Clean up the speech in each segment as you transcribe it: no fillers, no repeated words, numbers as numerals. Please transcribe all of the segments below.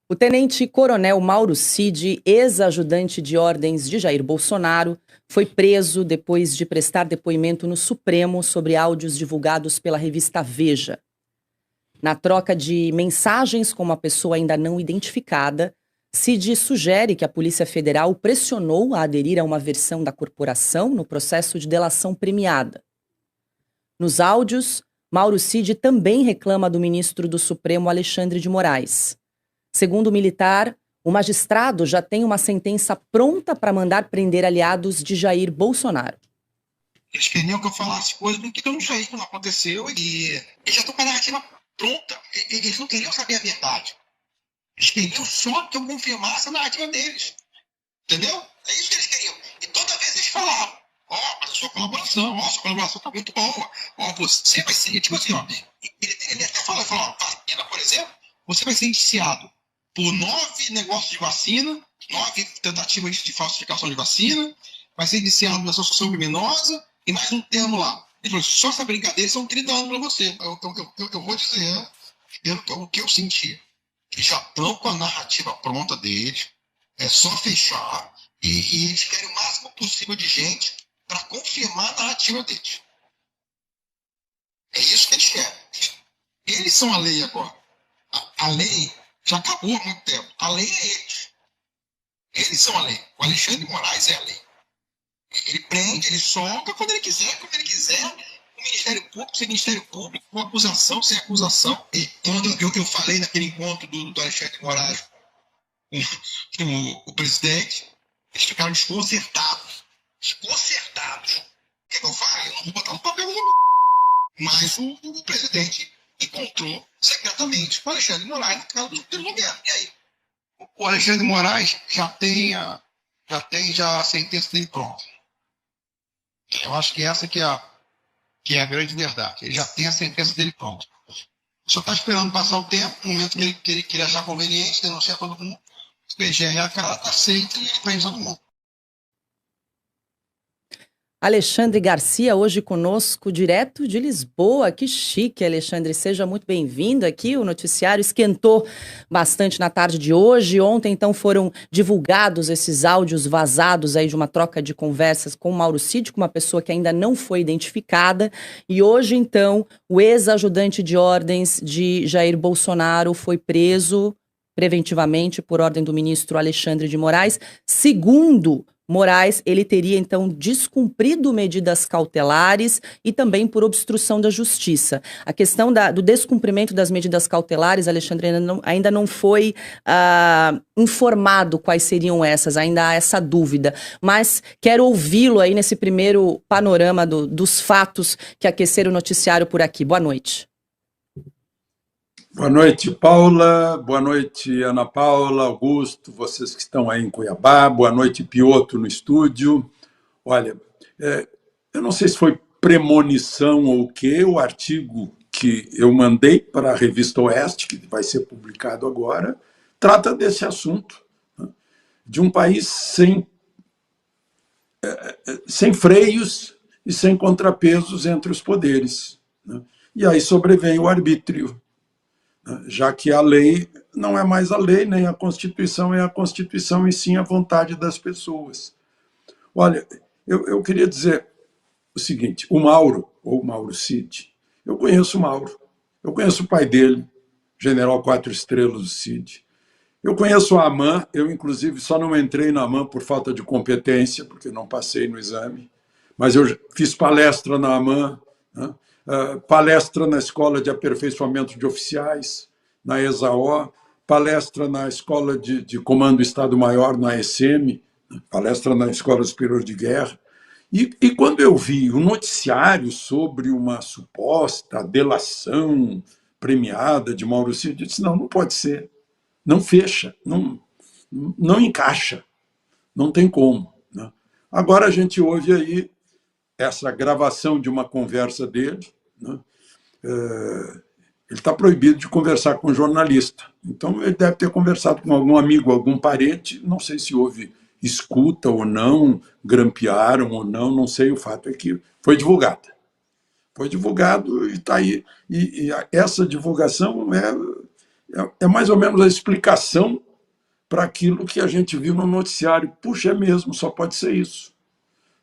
O tenente-coronel Mauro Cid, ex-ajudante de ordens de Jair Bolsonaro, foi preso depois de prestar depoimento no Supremo sobre áudios divulgados pela revista Veja. Na troca de mensagens com uma pessoa ainda não identificada, Cid sugere que a Polícia Federal o pressionou a aderir a uma versão da corporação no processo de delação premiada. Nos áudios, Mauro Cid também reclama do ministro do Supremo Alexandre de Moraes. Segundo o militar, o magistrado já tem uma sentença pronta para mandar prender aliados de Jair Bolsonaro. Eles queriam que eu falasse coisas que eu não sei, que não aconteceu, e eles já estão com a narrativa pronta. Eles não queriam saber a verdade. Eles queriam só que eu confirmasse a narrativa deles. Entendeu? É isso que eles queriam. E toda vez eles falavam: a sua colaboração tá muito boa. Você vai ser, tipo assim, ele até fala, vacina, por exemplo, você vai ser indiciado por 9 negócios de vacina, 9 tentativas de falsificação de vacina, vai ser indiciado por associação criminosa e mais um termo lá. Ele falou: só essa brincadeira são 30 anos para você. Eu vou dizer o que eu senti. Eles já estão com a narrativa pronta deles, é só fechar, e eles querem o máximo possível de gente para confirmar a narrativa deles. É isso que eles querem. Eles são a lei agora. A lei já acabou há muito tempo. A lei é eles. Eles são a lei. O Alexandre de Moraes é a lei. Ele prende, ele solta quando ele quiser, como ele quiser. O Ministério Público, sem Ministério Público, com acusação, sem acusação. E quando eu falei naquele encontro do Alexandre de Moraes com o presidente, eles ficaram desconcertados. Desconcertados. O que eu falei? Eu não vou botar um papel no... Mas o presidente encontrou secretamente o Alexandre de Moraes na casa do governo. E aí? O Alexandre de Moraes já tem a sentença dele pronta. Eu acho que essa que é a grande verdade. Ele já tem a sentença dele pronta. Só está esperando passar o tempo, no momento que ele achar conveniente, denunciar todo mundo. O PGR aceita e ele prende todo mundo. Alexandre Garcia, hoje conosco, direto de Lisboa. Que chique, Alexandre. Seja muito bem-vindo aqui. O noticiário esquentou bastante na tarde de hoje. Ontem, então, foram divulgados esses áudios vazados aí de uma troca de conversas com o Mauro Cid, com uma pessoa que ainda não foi identificada. E hoje, então, o ex-ajudante de ordens de Jair Bolsonaro foi preso preventivamente por ordem do ministro Alexandre de Moraes. Segundo Moraes, ele teria, então, descumprido medidas cautelares e também por obstrução da justiça. A questão do descumprimento das medidas cautelares, Alexandre, ainda não foi informado quais seriam essas, ainda há essa dúvida. Mas quero ouvi-lo aí nesse primeiro panorama dos fatos que aqueceram o noticiário por aqui. Boa noite. Boa noite, Paula. Boa noite, Ana Paula, Augusto, vocês que estão aí em Cuiabá. Boa noite, Piotr, no estúdio. Olha, eu não sei se foi premonição ou o quê, o artigo que eu mandei para a revista Oeste, que vai ser publicado agora, trata desse assunto, né? De um país sem freios e sem contrapesos entre os poderes, né? E aí sobrevém o arbítrio, já que a lei não é mais a lei, nem a Constituição é a Constituição, e sim a vontade das pessoas. Olha, eu queria dizer o seguinte: o Mauro, ou Mauro Cid, eu conheço o Mauro, eu conheço o pai dele, general 4 estrelas do Cid. Eu conheço a AMAN, eu inclusive só não entrei na AMAN por falta de competência, porque não passei no exame, mas eu fiz palestra na AMAN, né? Palestra na Escola de Aperfeiçoamento de Oficiais, na ESAO, palestra na Escola de Comando Estado-Maior, na ESEMI, palestra na Escola Superior de Guerra. E quando eu vi o noticiário sobre uma suposta delação premiada de Mauro Cid, eu disse: não pode ser, não fecha, não encaixa, não tem como, né? Agora a gente ouve aí essa gravação de uma conversa dele, né? Ele está proibido de conversar com jornalista. Então, ele deve ter conversado com algum amigo, algum parente. Não sei se houve escuta ou não, grampearam ou não sei. O fato é que foi divulgada. Foi divulgado e está aí. E essa divulgação é mais ou menos a explicação para aquilo que a gente viu no noticiário. Puxa, é mesmo, só pode ser isso,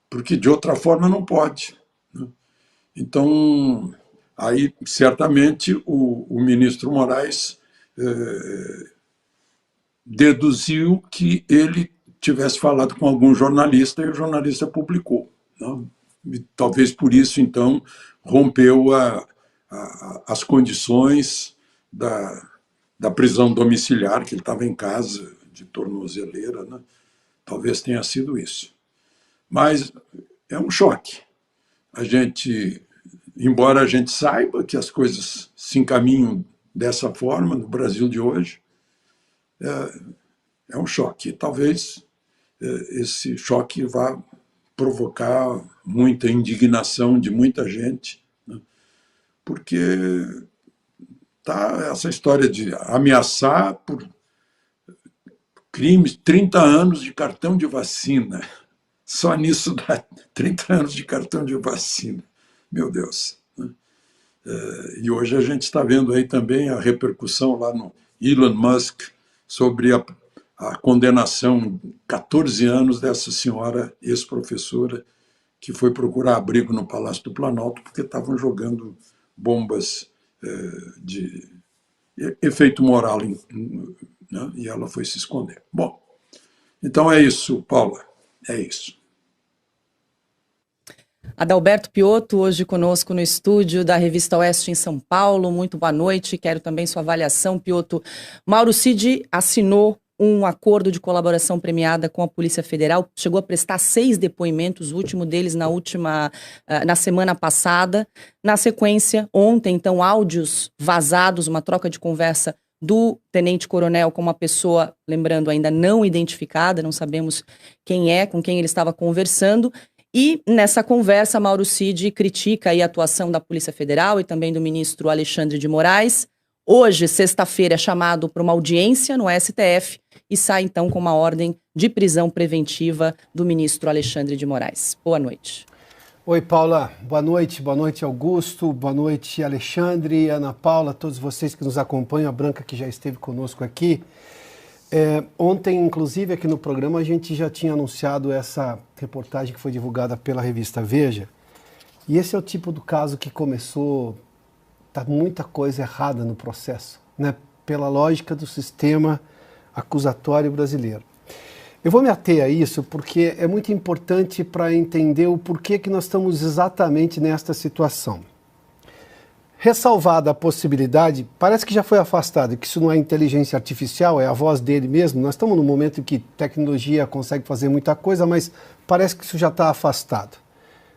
porque de outra forma não pode. Então, aí certamente o ministro Moraes deduziu que ele tivesse falado com algum jornalista e o jornalista publicou. Não? E talvez por isso, então, rompeu as condições da prisão domiciliar, que ele estava em casa de tornozeleira, né? Talvez tenha sido isso. Mas é um choque. Embora a gente saiba que as coisas se encaminham dessa forma no Brasil de hoje, é um choque. Talvez esse choque vá provocar muita indignação de muita gente, né? Porque tá essa história de ameaçar por crimes, 30 anos de cartão de vacina. Só nisso dá 30 anos de cartão de vacina. Meu Deus. E hoje a gente está vendo aí também a repercussão lá no Elon Musk sobre a condenação, 14 anos, dessa senhora ex-professora que foi procurar abrigo no Palácio do Planalto porque estavam jogando bombas de efeito moral, né? E ela foi se esconder. Bom, então é isso, Paula, é isso. Adalberto Piotto, hoje conosco no estúdio da Revista Oeste em São Paulo. Muito boa noite, quero também sua avaliação, Piotto. Mauro Cid assinou um acordo de colaboração premiada com a Polícia Federal, chegou a prestar 6 depoimentos, o último deles na semana passada. Na sequência, ontem, então, áudios vazados, uma troca de conversa do tenente-coronel com uma pessoa, lembrando, ainda não identificada, não sabemos quem é, com quem ele estava conversando. E nessa conversa, Mauro Cid critica aí a atuação da Polícia Federal e também do ministro Alexandre de Moraes. Hoje, sexta-feira, é chamado para uma audiência no STF e sai então com uma ordem de prisão preventiva do ministro Alexandre de Moraes. Boa noite. Oi, Paula. Boa noite, Augusto. Boa noite, Alexandre, Ana Paula, todos vocês que nos acompanham, a Branca que já esteve conosco aqui. Ontem, inclusive, aqui no programa, a gente já tinha anunciado essa reportagem que foi divulgada pela revista Veja. E esse é o tipo do caso que começou... Está muita coisa errada no processo, né? Pela lógica do sistema acusatório brasileiro. Eu vou me ater a isso porque é muito importante para entender o porquê que nós estamos exatamente nesta situação. Ressalvada a possibilidade, parece que já foi afastado, que isso não é inteligência artificial, é a voz dele mesmo. Nós estamos num momento em que tecnologia consegue fazer muita coisa, mas parece que isso já está afastado.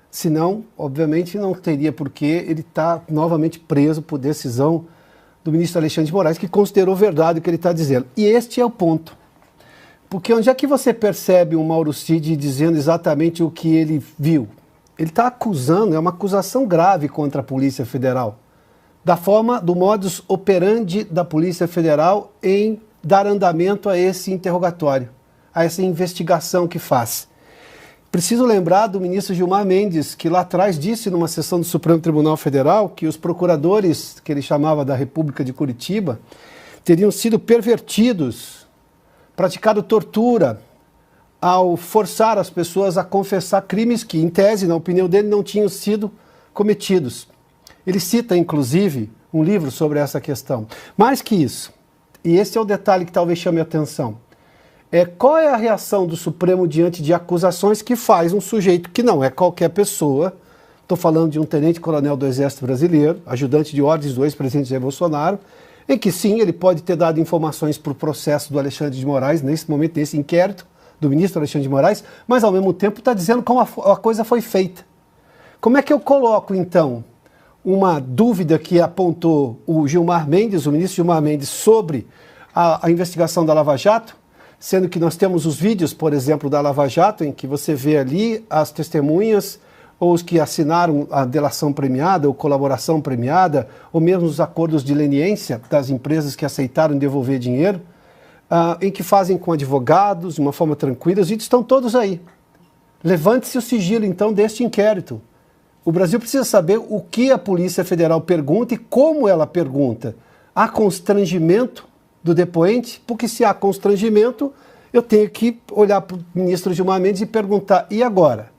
Senão, obviamente, não teria por que ele estar novamente preso por decisão do ministro Alexandre de Moraes, que considerou verdade o que ele está dizendo. E este é o ponto. Porque onde é que você percebe o Mauro Cid dizendo exatamente o que ele viu? Ele está acusando, é uma acusação grave contra a Polícia Federal, da forma, do modus operandi da Polícia Federal em dar andamento a esse interrogatório, a essa investigação que faz. Preciso lembrar do ministro Gilmar Mendes, que lá atrás disse numa sessão do Supremo Tribunal Federal que os procuradores, que ele chamava da República de Curitiba, teriam sido pervertidos, praticado tortura ao forçar as pessoas a confessar crimes que, em tese, na opinião dele, não tinham sido cometidos. Ele cita, inclusive, um livro sobre essa questão. Mais que isso, e esse é o detalhe que talvez chame a atenção, qual é a reação do Supremo diante de acusações que faz um sujeito que não é qualquer pessoa, estou falando de um tenente-coronel do Exército Brasileiro, ajudante de ordens do ex-presidente Jair Bolsonaro, em que sim, ele pode ter dado informações para o processo do Alexandre de Moraes, nesse momento, nesse inquérito do ministro Alexandre de Moraes, mas ao mesmo tempo está dizendo como a coisa foi feita. Como é que eu coloco, então, uma dúvida que apontou o Gilmar Mendes, o ministro Gilmar Mendes, sobre a investigação da Lava Jato, sendo que nós temos os vídeos, por exemplo, da Lava Jato, em que você vê ali as testemunhas, ou os que assinaram a delação premiada, ou colaboração premiada, ou mesmo os acordos de leniência das empresas que aceitaram devolver dinheiro, em que fazem com advogados, de uma forma tranquila. Os vídeos estão todos aí. Levante-se o sigilo, então, deste inquérito. O Brasil precisa saber o que a Polícia Federal pergunta e como ela pergunta há constrangimento do depoente, porque se há constrangimento, eu tenho que olhar para o ministro Gilmar Mendes e perguntar, e agora?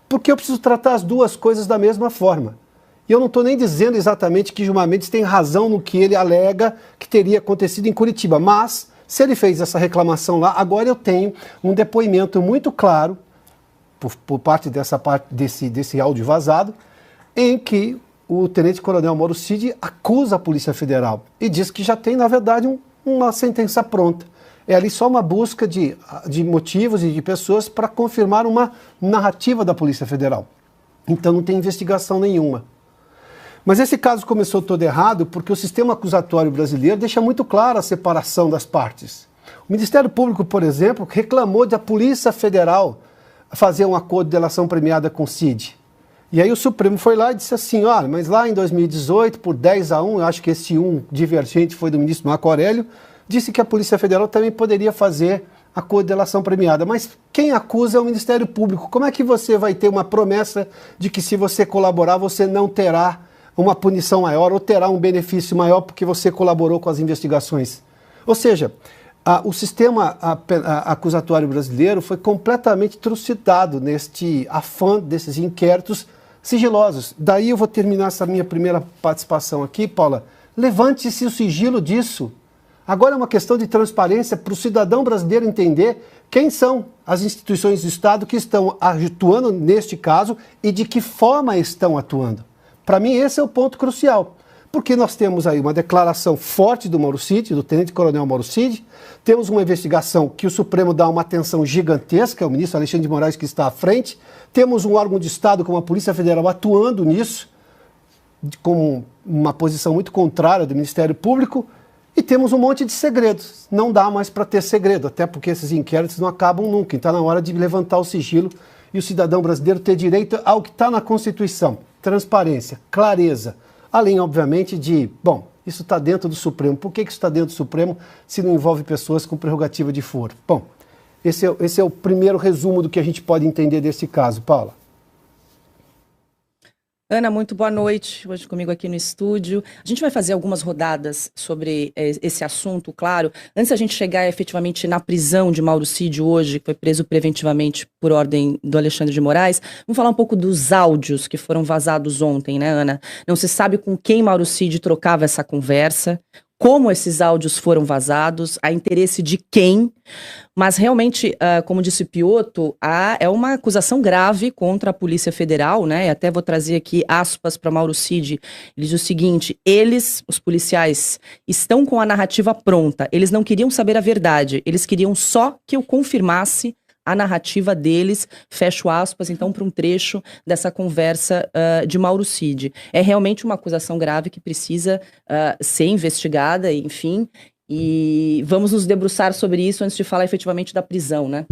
Porque eu preciso tratar as duas coisas da mesma forma. E eu não estou nem dizendo exatamente que Gilmar Mendes tem razão no que ele alega que teria acontecido em Curitiba, mas se ele fez essa reclamação lá, agora eu tenho um depoimento muito claro, por parte desse áudio vazado, em que o tenente-coronel Mauro Cid acusa a Polícia Federal e diz que já tem, na verdade, uma sentença pronta. É ali só uma busca de motivos e de pessoas para confirmar uma narrativa da Polícia Federal. Então não tem investigação nenhuma. Mas esse caso começou todo errado porque o sistema acusatório brasileiro deixa muito clara a separação das partes. O Ministério Público, por exemplo, reclamou da Polícia Federal fazer um acordo de delação premiada com o Cid. E aí o Supremo foi lá e disse assim, olha, mas lá em 2018, por 10-1, eu acho que esse 1 divergente foi do ministro Marco Aurélio, disse que a Polícia Federal também poderia fazer acordo de delação premiada. Mas quem acusa é o Ministério Público. Como é que você vai ter uma promessa de que se você colaborar, você não terá uma punição maior ou terá um benefício maior porque você colaborou com as investigações? Ou seja, o sistema acusatório brasileiro foi completamente trucidado neste afã desses inquéritos sigilosos. Daí eu vou terminar essa minha primeira participação aqui, Paula. Levante-se o sigilo disso. Agora é uma questão de transparência para o cidadão brasileiro entender quem são as instituições do Estado que estão atuando neste caso e de que forma estão atuando. Para mim, esse é o ponto crucial. Porque nós temos aí uma declaração forte do Mauro Cid, do tenente-coronel Mauro Cid, temos uma investigação que o Supremo dá uma atenção gigantesca, é o ministro Alexandre de Moraes que está à frente, temos um órgão de Estado como a Polícia Federal atuando nisso, com uma posição muito contrária do Ministério Público, e temos um monte de segredos. Não dá mais para ter segredo, até porque esses inquéritos não acabam nunca. Então está na hora de levantar o sigilo e o cidadão brasileiro ter direito ao que está na Constituição. Transparência, clareza. Além, obviamente, de, bom, isso está dentro do Supremo. Por que isso está dentro do Supremo se não envolve pessoas com prerrogativa de foro? Bom, esse é o primeiro resumo do que a gente pode entender desse caso. Paula. Ana, muito boa noite, hoje comigo aqui no estúdio. A gente vai fazer algumas rodadas sobre esse assunto, claro. Antes da gente chegar efetivamente na prisão de Mauro Cid hoje, que foi preso preventivamente por ordem do Alexandre de Moraes, vamos falar um pouco dos áudios que foram vazados ontem, né, Ana? Não se sabe com quem Mauro Cid trocava essa conversa, como esses áudios foram vazados, a interesse de quem, mas realmente, como disse Piotto, é uma acusação grave contra a Polícia Federal, né? E até vou trazer aqui aspas para Mauro Cid. Ele diz o seguinte: eles, os policiais, estão com a narrativa pronta, eles não queriam saber a verdade, eles queriam só que eu confirmasse a narrativa deles, fecho aspas, então, para um trecho dessa conversa de Mauro Cid. É realmente uma acusação grave que precisa ser investigada, enfim, e vamos nos debruçar sobre isso antes de falar efetivamente da prisão, né?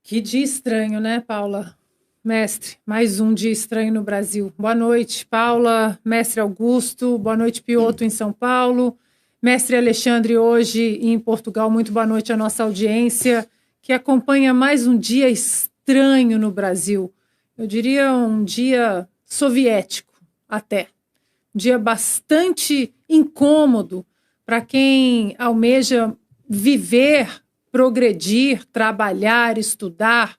Que dia estranho, né, Paula? Mestre, mais um dia estranho no Brasil. Boa noite, Paula, mestre Augusto, boa noite, Piotto, em São Paulo, mestre Alexandre, hoje em Portugal, muito boa noite à nossa audiência, que acompanha mais um dia estranho no Brasil. Eu diria um dia soviético, até. Um dia bastante incômodo para quem almeja viver, progredir, trabalhar, estudar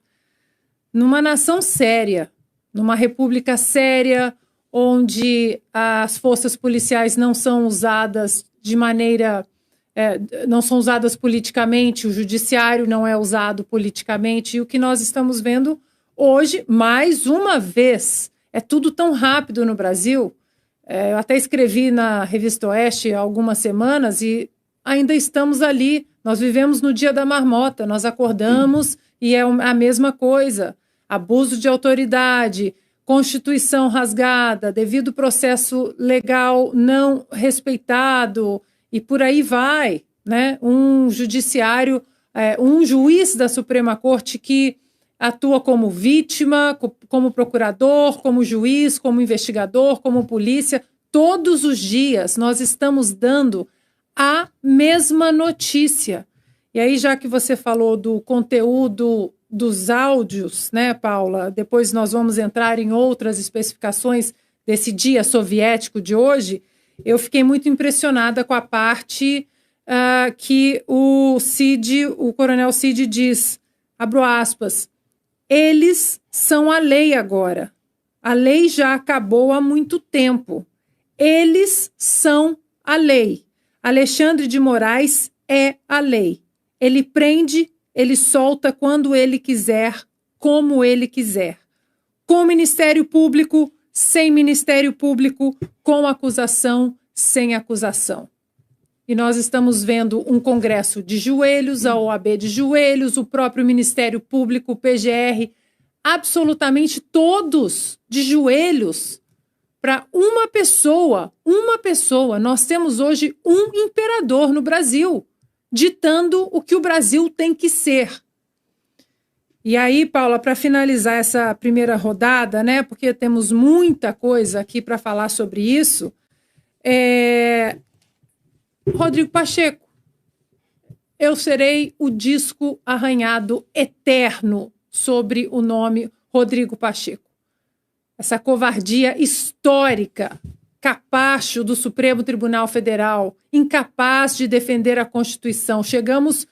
numa nação séria, numa república séria, onde as forças policiais não são usadas de maneira... não são usadas politicamente, o judiciário não é usado politicamente, e o que nós estamos vendo hoje, mais uma vez, é tudo tão rápido no Brasil. Eu até escrevi na Revista Oeste há algumas semanas e ainda estamos ali, nós vivemos no dia da marmota, nós acordamos e é a mesma coisa, abuso de autoridade, Constituição rasgada, devido processo legal não respeitado, e por aí vai, né? Um judiciário, um juiz da Suprema Corte que atua como vítima, como procurador, como juiz, como investigador, como polícia. Todos os dias nós estamos dando a mesma notícia. E aí, já que você falou do conteúdo dos áudios, né, Paula? Depois nós vamos entrar em outras especificações desse dia soviético de hoje. eu fiquei muito impressionada com a parte que o Coronel Cid diz, abro aspas, eles são a lei agora. A lei já acabou há muito tempo. Eles são a lei. Alexandre de Moraes é a lei. Ele prende, ele solta quando ele quiser, como ele quiser. Com Ministério Público, sem Ministério Público, com acusação, sem acusação. E nós estamos vendo um Congresso de joelhos, a OAB de joelhos, o próprio Ministério Público, o PGR, absolutamente todos de joelhos para uma pessoa. Nós temos hoje um imperador no Brasil, ditando o que o Brasil tem que ser. E aí, Paula, para finalizar essa primeira rodada, né, porque temos muita coisa aqui para falar sobre isso, Rodrigo Pacheco, eu serei o disco arranhado eterno sobre o nome Rodrigo Pacheco. Essa covardia histórica, capacho do Supremo Tribunal Federal, incapaz de defender a Constituição. Chegamos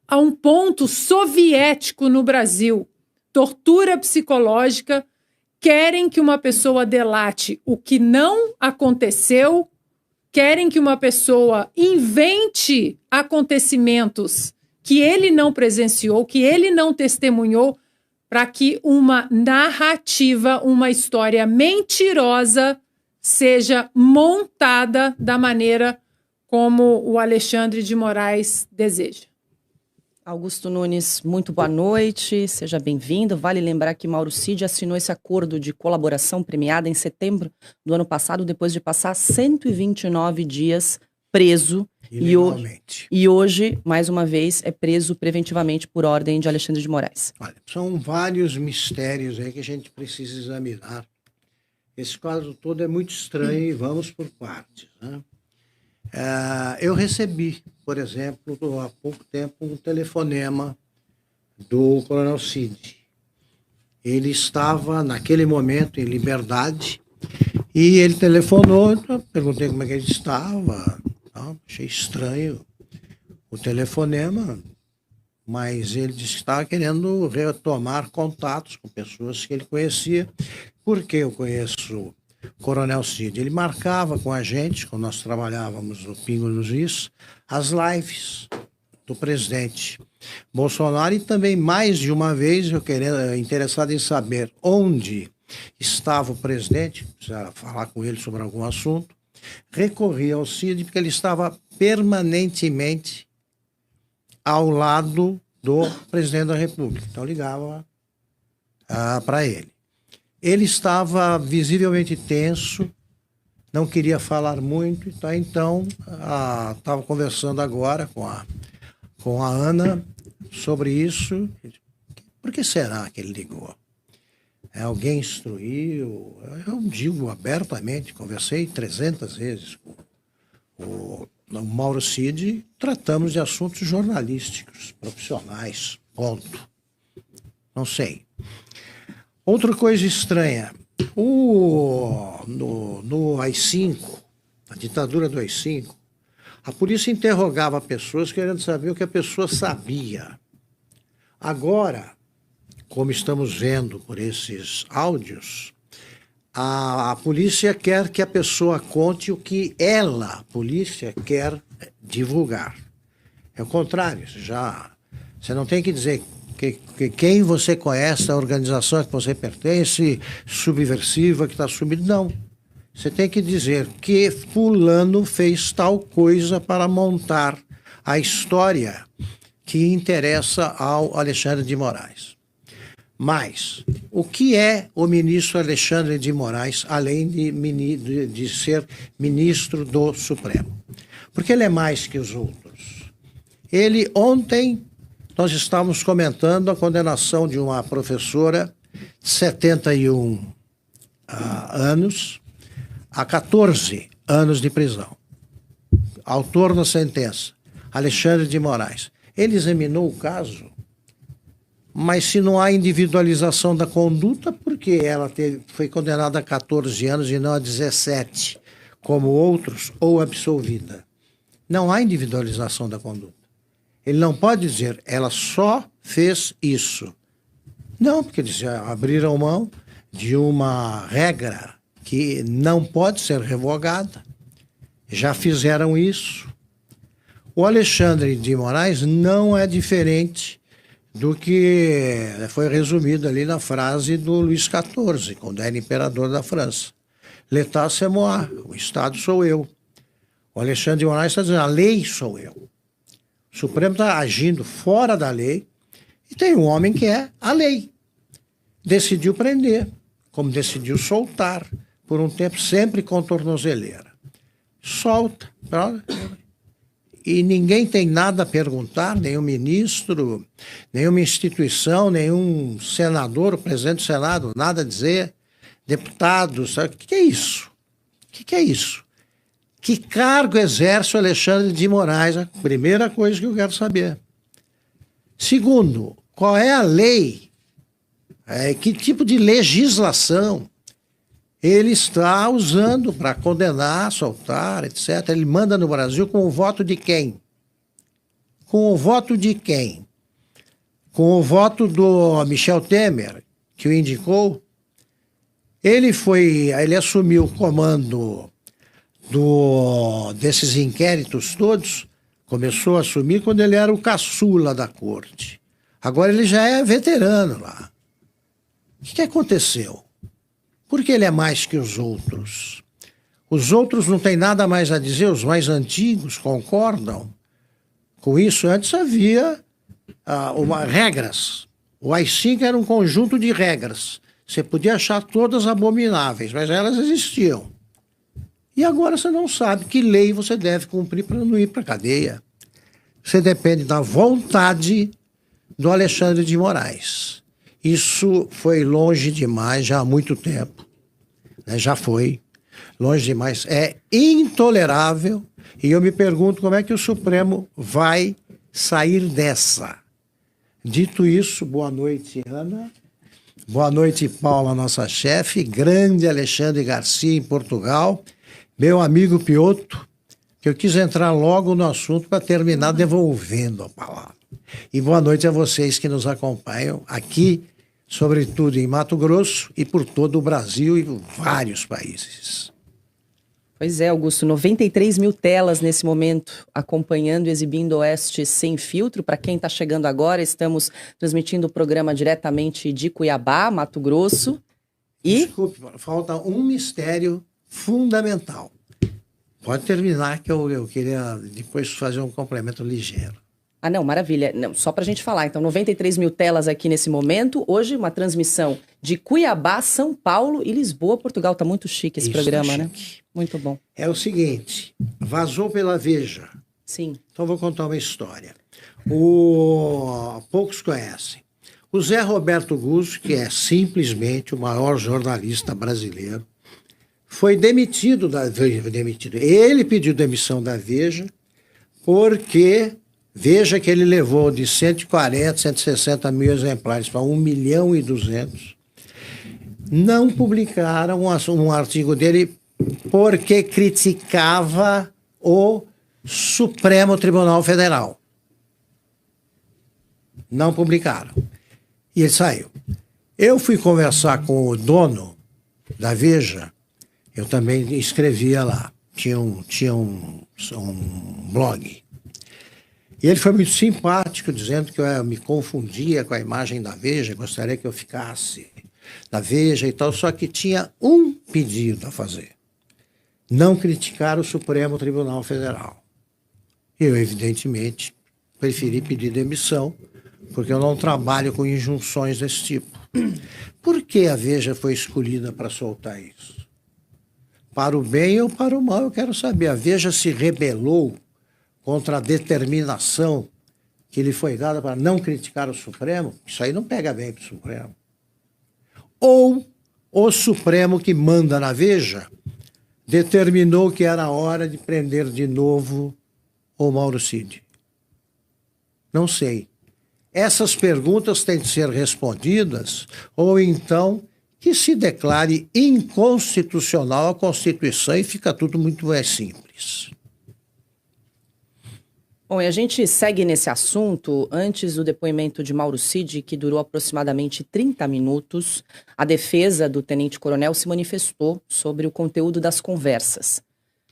a um ponto soviético no Brasil. Tortura psicológica, querem que uma pessoa delate o que não aconteceu, querem que uma pessoa invente acontecimentos que ele não presenciou, que ele não testemunhou, para que uma narrativa, uma história mentirosa seja montada da maneira como o Alexandre de Moraes deseja. Augusto Nunes, muito boa noite, seja bem-vindo. Vale lembrar que Mauro Cid assinou esse acordo de colaboração premiada em setembro do ano passado, depois de passar 129 dias preso. E hoje, mais uma vez, é preso preventivamente por ordem de Alexandre de Moraes. Olha, são vários mistérios aí que a gente precisa examinar. Esse quadro todo é muito estranho e vamos por partes, né? Eu recebi, por exemplo, há pouco tempo, um telefonema do Coronel Cid. Ele estava, naquele momento, em liberdade, e ele telefonou, eu perguntei como é que ele estava, achei estranho o telefonema, mas ele disse que estava querendo retomar contatos com pessoas que ele conhecia. Por que eu conheço Coronel Cid? Ele marcava com a gente, quando nós trabalhávamos no Pingo nos Is, as lives do presidente Bolsonaro, e também mais de uma vez eu interessado em saber onde estava o presidente, precisava falar com ele sobre algum assunto, recorria ao Cid porque ele estava permanentemente ao lado do presidente da República. Então ligava para ele. Ele estava visivelmente tenso, não queria falar muito, então estava conversando agora com a Ana sobre isso. Por que será que ele ligou? Alguém instruiu? Eu digo abertamente, conversei 300 vezes com o Mauro Cid, tratamos de assuntos jornalísticos, profissionais, ponto. Não sei. Outra coisa estranha, no AI-5, a ditadura do AI-5, a polícia interrogava pessoas querendo saber o que a pessoa sabia. Agora, como estamos vendo por esses áudios, a polícia quer que a pessoa conte o que ela, a polícia, quer divulgar. É o contrário, você não tem que dizer que quem você conhece, a organização a que você pertence, subversiva, que está subindo. Não. Você tem que dizer que fulano fez tal coisa para montar a história que interessa ao Alexandre de Moraes. Mas, o que é o ministro Alexandre de Moraes, além de ser ministro do Supremo? Porque ele é mais que os outros. Ele, ontem, nós estávamos comentando a condenação de uma professora de 71 anos a 14 anos de prisão. Autor da sentença, Alexandre de Moraes. Ele examinou o caso, mas se não há individualização da conduta, por que ela foi condenada a 14 anos e não a 17, como outros ou absolvida. Não há individualização da conduta. Ele não pode dizer, ela só fez isso. Não, porque eles já abriram mão de uma regra que não pode ser revogada. Já fizeram isso. O Alexandre de Moraes não é diferente do que foi resumido ali na frase do Luís XIV, quando era imperador da França. L'État c'est moi, o Estado sou eu. O Alexandre de Moraes está dizendo, a lei sou eu. O Supremo está agindo fora da lei e tem um homem que é a lei. Decidiu prender, como decidiu soltar, por um tempo sempre com tornozeleira. Solta, e ninguém tem nada a perguntar, nenhum ministro, nenhuma instituição, nenhum senador, o presidente do Senado, nada a dizer, deputados, sabe? O que é isso? O que é isso? Que cargo exerce o Alexandre de Moraes? A primeira coisa que eu quero saber. Segundo, qual é a lei? Que tipo de legislação ele está usando para condenar, soltar, etc. Ele manda no Brasil com o voto de quem? Com o voto de quem? Com o voto do Michel Temer, que o indicou. Ele assumiu o comando desses inquéritos todos, começou a assumir quando ele era o caçula da corte. Agora ele já é veterano lá. O que aconteceu? Por que ele é mais que os outros? Os outros não têm nada mais a dizer, os mais antigos concordam com isso. Antes havia regras. O AI-5 era um conjunto de regras. Você podia achar todas abomináveis, mas elas existiam. E agora você não sabe que lei você deve cumprir para não ir para a cadeia. Você depende da vontade do Alexandre de Moraes. Isso foi longe demais já há muito tempo. Né? Já foi longe demais. É intolerável. E eu me pergunto como é que o Supremo vai sair dessa. Dito isso, boa noite, Ana. Boa noite, Paula, nossa chefe. Grande Alexandre Garcia, em Portugal. Meu amigo Piotto, que eu quis entrar logo no assunto para terminar devolvendo a palavra. E boa noite a vocês que nos acompanham aqui, sobretudo em Mato Grosso e por todo o Brasil e vários países. Pois é, Augusto, 93 mil telas nesse momento acompanhando e exibindo Oeste Sem Filtro. Para quem está chegando agora, estamos transmitindo o programa diretamente de Cuiabá, Mato Grosso. Desculpe, falta um mistério fundamental. Pode terminar que eu queria depois fazer um complemento ligeiro. Ah, não, maravilha. Não, só para a gente falar, então, 93 mil telas aqui nesse momento. Hoje, uma transmissão de Cuiabá, São Paulo e Lisboa, Portugal. Tá muito chique esse programa, chique, né? Muito bom. É o seguinte, vazou pela Veja. Sim. Então, vou contar uma história. Poucos conhecem. O Zé Roberto Guzzo, que é simplesmente o maior jornalista brasileiro, foi demitido. Ele pediu demissão da Veja porque... Veja que ele levou de 140, 160 mil exemplares para 1.200.000. Não publicaram um artigo dele porque criticava o Supremo Tribunal Federal. Não publicaram. E ele saiu. Eu fui conversar com o dono da Veja, eu também escrevia lá, tinha um blog. E ele foi muito simpático, dizendo que eu me confundia com a imagem da Veja, gostaria que eu ficasse na Veja e tal, só que tinha um pedido a fazer: não criticar o Supremo Tribunal Federal. Eu, evidentemente, preferi pedir demissão, porque eu não trabalho com injunções desse tipo. Por que a Veja foi escolhida para soltar isso? Para o bem ou para o mal, eu quero saber. A Veja se rebelou contra a determinação que lhe foi dada para não criticar o Supremo? Isso aí não pega bem para o Supremo. Ou o Supremo, que manda na Veja, determinou que era hora de prender de novo o Mauro Cid? Não sei. Essas perguntas têm de ser respondidas, ou então que se declare inconstitucional a Constituição e fica tudo muito mais simples. Bom, e a gente segue nesse assunto. Antes do depoimento de Mauro Cid, que durou aproximadamente 30 minutos, a defesa do tenente-coronel se manifestou sobre o conteúdo das conversas.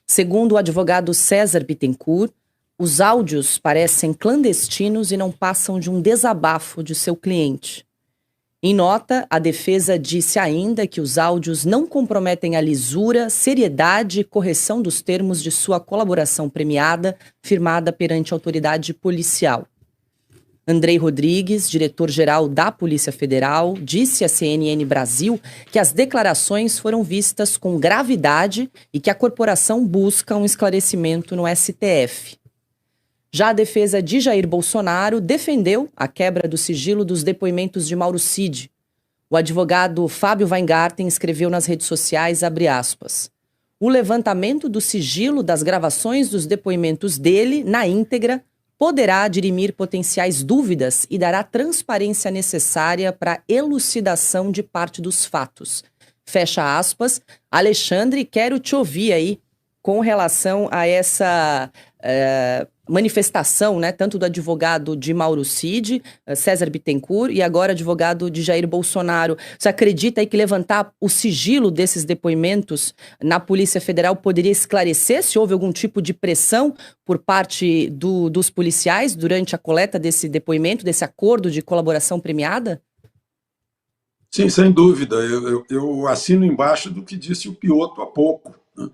Segundo o advogado César Bittencourt, os áudios parecem clandestinos e não passam de um desabafo de seu cliente. Em nota, a defesa disse ainda que os áudios não comprometem a lisura, seriedade e correção dos termos de sua colaboração premiada, firmada perante a autoridade policial. Andrei Rodrigues, diretor-geral da Polícia Federal, disse à CNN Brasil que as declarações foram vistas com gravidade e que a corporação busca um esclarecimento no STF. Já a defesa de Jair Bolsonaro defendeu a quebra do sigilo dos depoimentos de Mauro Cid. O advogado Fábio Weingarten escreveu nas redes sociais, abre aspas, o levantamento do sigilo das gravações dos depoimentos dele, na íntegra, poderá dirimir potenciais dúvidas e dará transparência necessária para a elucidação de parte dos fatos. Fecha aspas. Alexandre, quero te ouvir aí com relação a essa manifestação, né, tanto do advogado de Mauro Cid, César Bittencourt, e agora advogado de Jair Bolsonaro. Você acredita aí que levantar o sigilo desses depoimentos na Polícia Federal poderia esclarecer se houve algum tipo de pressão por parte dos policiais durante a coleta desse depoimento, desse acordo de colaboração premiada? Sim, sem dúvida. Eu assino embaixo do que disse o Piotto há pouco, né?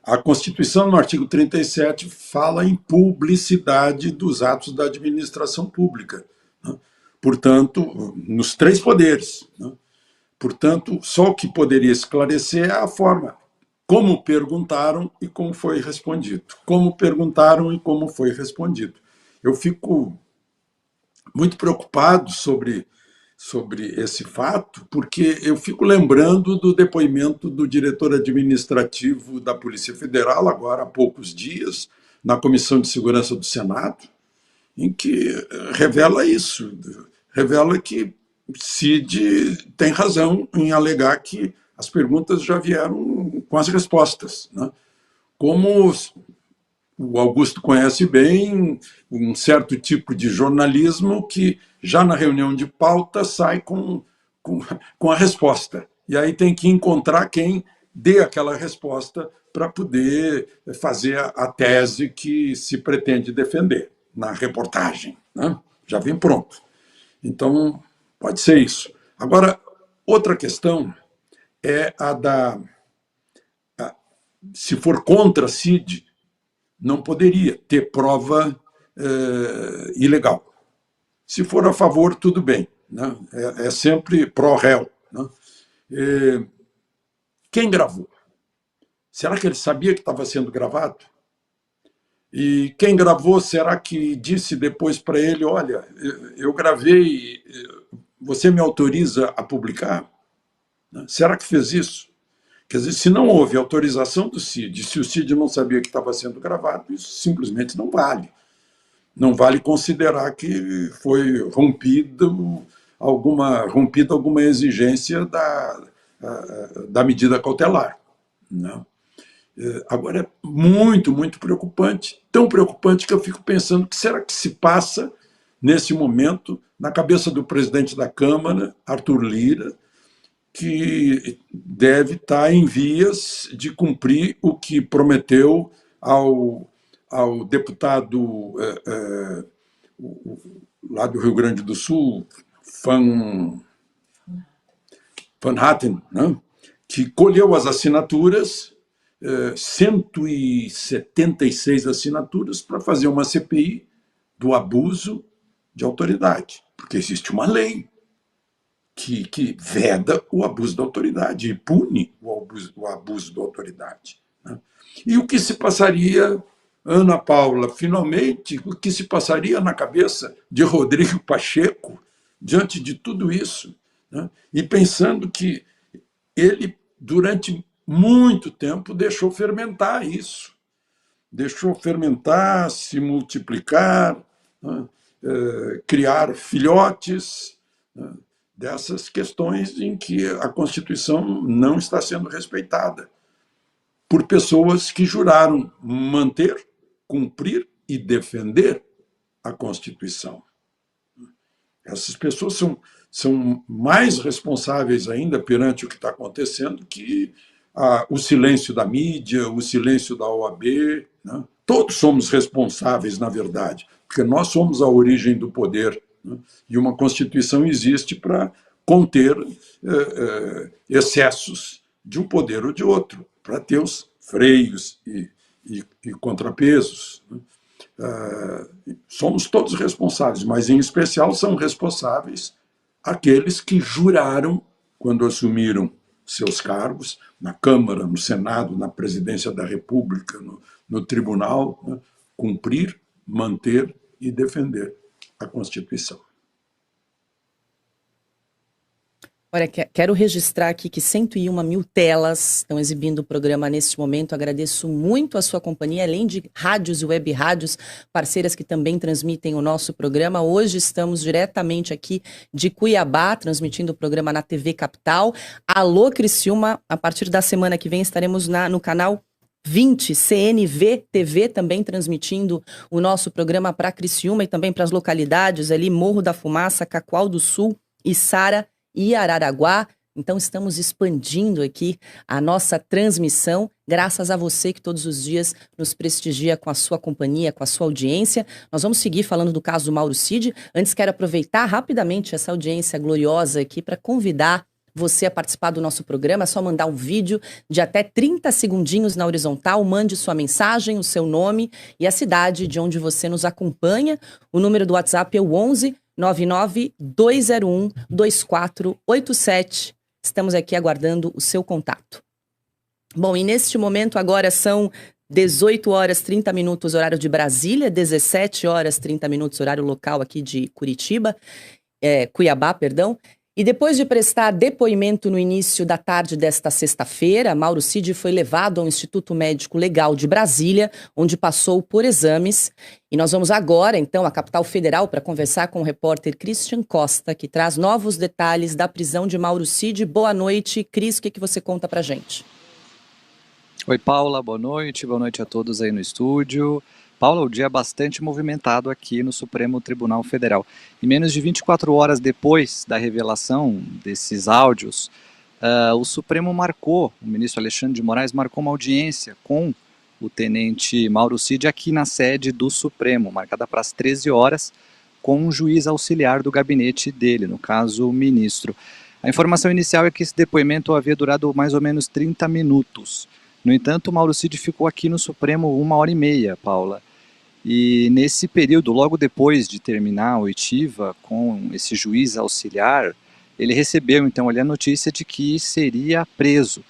A Constituição, no artigo 37, fala em publicidade dos atos da administração pública, né? Portanto, nos 3 poderes, né? Portanto, só o que poderia esclarecer é a forma como perguntaram e como foi respondido. Como perguntaram e como foi respondido. Eu fico muito preocupado sobre esse fato, porque eu fico lembrando do depoimento do diretor administrativo da Polícia Federal, agora há poucos dias, na Comissão de Segurança do Senado, em que revela isso, revela que Cid tem razão em alegar que as perguntas já vieram com as respostas, né? Como o Augusto conhece bem, um certo tipo de jornalismo que já na reunião de pauta sai com a resposta. E aí tem que encontrar quem dê aquela resposta para poder fazer a tese que se pretende defender na reportagem, né? Já vem pronto. Então, pode ser isso. Agora, outra questão é se for contra Cid, não poderia ter prova ilegal. Se for a favor, tudo bem, né? É sempre pró-réu, né? Quem gravou? Será que ele sabia que estava sendo gravado? E quem gravou, será que disse depois para ele, olha, eu gravei, você me autoriza a publicar? Será que fez isso? Quer dizer, se não houve autorização do Cid, se o Cid não sabia que estava sendo gravado, isso simplesmente não vale. Não vale considerar que foi rompida alguma exigência da medida cautelar, né? Agora, é muito, muito preocupante, tão preocupante que eu fico pensando o que será que se passa nesse momento na cabeça do presidente da Câmara, Arthur Lira, que deve estar em vias de cumprir o que prometeu ao deputado lá do Rio Grande do Sul, Van Hatten, né? Que colheu as assinaturas, 176 assinaturas, para fazer uma CPI do abuso de autoridade, porque existe uma lei que veda o abuso da autoridade e pune o abuso da autoridade, né? E o que se passaria, Ana Paula, finalmente, o que se passaria na cabeça de Rodrigo Pacheco diante de tudo isso, né? E pensando que ele, durante muito tempo, deixou fermentar isso, deixou fermentar, se multiplicar, né? Criar filhotes, né? dessas questões em que a Constituição não está sendo respeitada por pessoas que juraram manter, cumprir e defender a Constituição. Essas pessoas são mais responsáveis ainda perante o que está acontecendo que o silêncio da mídia, o silêncio da OAB. Né? Todos somos responsáveis, na verdade, porque nós somos a origem do poder, né? E uma Constituição existe para conter excessos de um poder ou de outro, para ter os freios e contrapesos. Né? Somos todos responsáveis, mas em especial são responsáveis aqueles que juraram, quando assumiram seus cargos, na Câmara, no Senado, na Presidência da República, no Tribunal, né, cumprir, manter e defender a Constituição. Olha, quero registrar aqui que 101 mil telas estão exibindo o programa neste momento. Agradeço muito a sua companhia, além de rádios e web rádios, parceiras que também transmitem o nosso programa. Hoje estamos diretamente aqui de Cuiabá, transmitindo o programa na TV Capital. Alô, Criciúma, a partir da semana que vem estaremos no canal 20, CNV TV, também transmitindo o nosso programa para Criciúma e também para as localidades ali, Morro da Fumaça, Cacoal do Sul, Içara e Araraguá. Então estamos expandindo aqui a nossa transmissão, graças a você que todos os dias nos prestigia com a sua companhia, com a sua audiência. Nós vamos seguir falando do caso do Mauro Cid. Antes quero aproveitar rapidamente essa audiência gloriosa aqui para convidar você a participar do nosso programa. É só mandar um vídeo de até 30 segundinhos na horizontal, mande sua mensagem, o seu nome e a cidade de onde você nos acompanha. O número do WhatsApp é o 11 99 201 2487. Estamos aqui aguardando o seu contato. Bom, e neste momento agora são 18 horas 30 minutos, horário de Brasília, 17 horas 30 minutos, horário local aqui de Cuiabá, perdão. E depois de prestar depoimento no início da tarde desta sexta-feira, Mauro Cid foi levado ao Instituto Médico Legal de Brasília, onde passou por exames. E nós vamos agora, então, à capital federal para conversar com o repórter Christian Costa, que traz novos detalhes da prisão de Mauro Cid. Boa noite, Cris, o que você conta pra gente? Oi, Paula, boa noite a todos aí no estúdio. Paula, o dia é bastante movimentado aqui no Supremo Tribunal Federal. E menos de 24 horas depois da revelação desses áudios, o ministro Alexandre de Moraes marcou uma audiência com o tenente Mauro Cid aqui na sede do Supremo, marcada para as 13 horas, com um juiz auxiliar do gabinete dele, no caso o ministro. A informação inicial é que esse depoimento havia durado mais ou menos 30 minutos. No entanto, o Mauro Cid ficou aqui no Supremo 1h30, Paula. E nesse período, logo depois de terminar a oitiva com esse juiz auxiliar, ele recebeu então ali a notícia de que seria preso.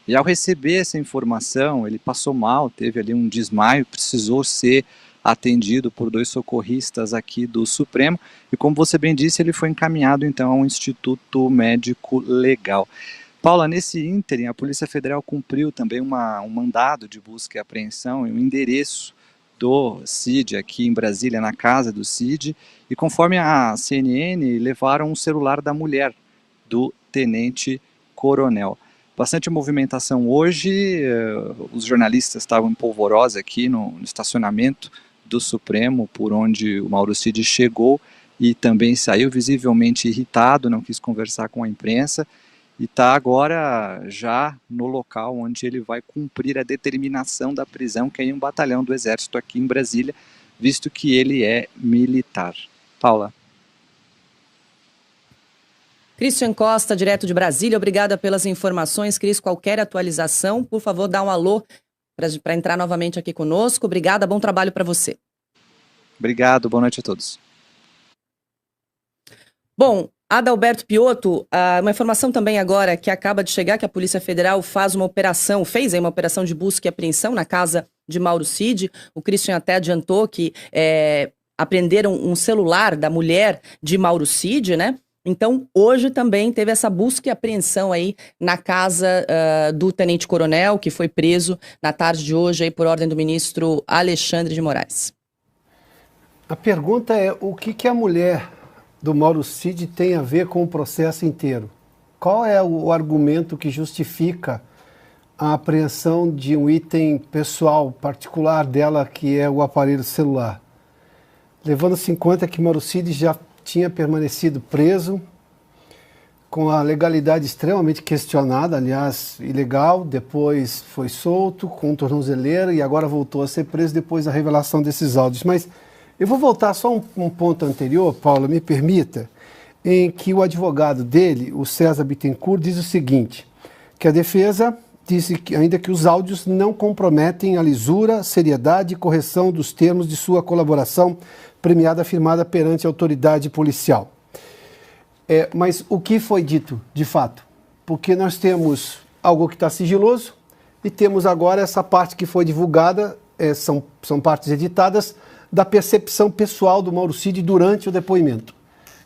E ao receber essa informação, ele passou mal, teve ali um desmaio, precisou ser atendido por 2 socorristas aqui do Supremo. E como você bem disse, ele foi encaminhado então ao Instituto Médico Legal. Paula, nesse ínterim, a Polícia Federal cumpriu também um mandado de busca e apreensão em um endereço do Cid aqui em Brasília, na casa do Cid, e conforme a CNN, levaram um celular da mulher do tenente coronel. Bastante movimentação hoje, os jornalistas estavam em polvorosa aqui no estacionamento do Supremo, por onde o Mauro Cid chegou e também saiu visivelmente irritado, não quis conversar com a imprensa, e está agora já no local onde ele vai cumprir a determinação da prisão, que é em um batalhão do Exército aqui em Brasília, visto que ele é militar. Paula. Christian Costa, direto de Brasília, obrigada pelas informações. Cris, qualquer atualização, por favor, dá um alô para entrar novamente aqui conosco. Obrigada, bom trabalho para você. Obrigado, boa noite a todos. Bom, Adalberto Piotto, uma informação também agora que acaba de chegar, que a Polícia Federal fez uma operação de busca e apreensão na casa de Mauro Cid. O Christian até adiantou que apreenderam um celular da mulher de Mauro Cid, né? Então, hoje também teve essa busca e apreensão aí na casa do Tenente Coronel, que foi preso na tarde de hoje aí por ordem do ministro Alexandre de Moraes. A pergunta é, o que a mulher do Mauro Cid tem a ver com o processo inteiro? Qual é o argumento que justifica a apreensão de um item pessoal particular dela, que é o aparelho celular? Levando-se em conta que Mauro Cid já tinha permanecido preso, com a legalidade extremamente questionada, aliás, ilegal, depois foi solto com tornozeleira e agora voltou a ser preso depois da revelação desses áudios. Mas eu vou voltar só um ponto anterior, Paulo, me permita, em que o advogado dele, o César Bittencourt, diz o seguinte, que a defesa disse que, ainda que os áudios não comprometem a lisura, seriedade e correção dos termos de sua colaboração premiada afirmada perante a autoridade policial. Mas o que foi dito, de fato? Porque nós temos algo que está sigiloso e temos agora essa parte que foi divulgada, são partes editadas, da percepção pessoal do Mauro Cid durante o depoimento.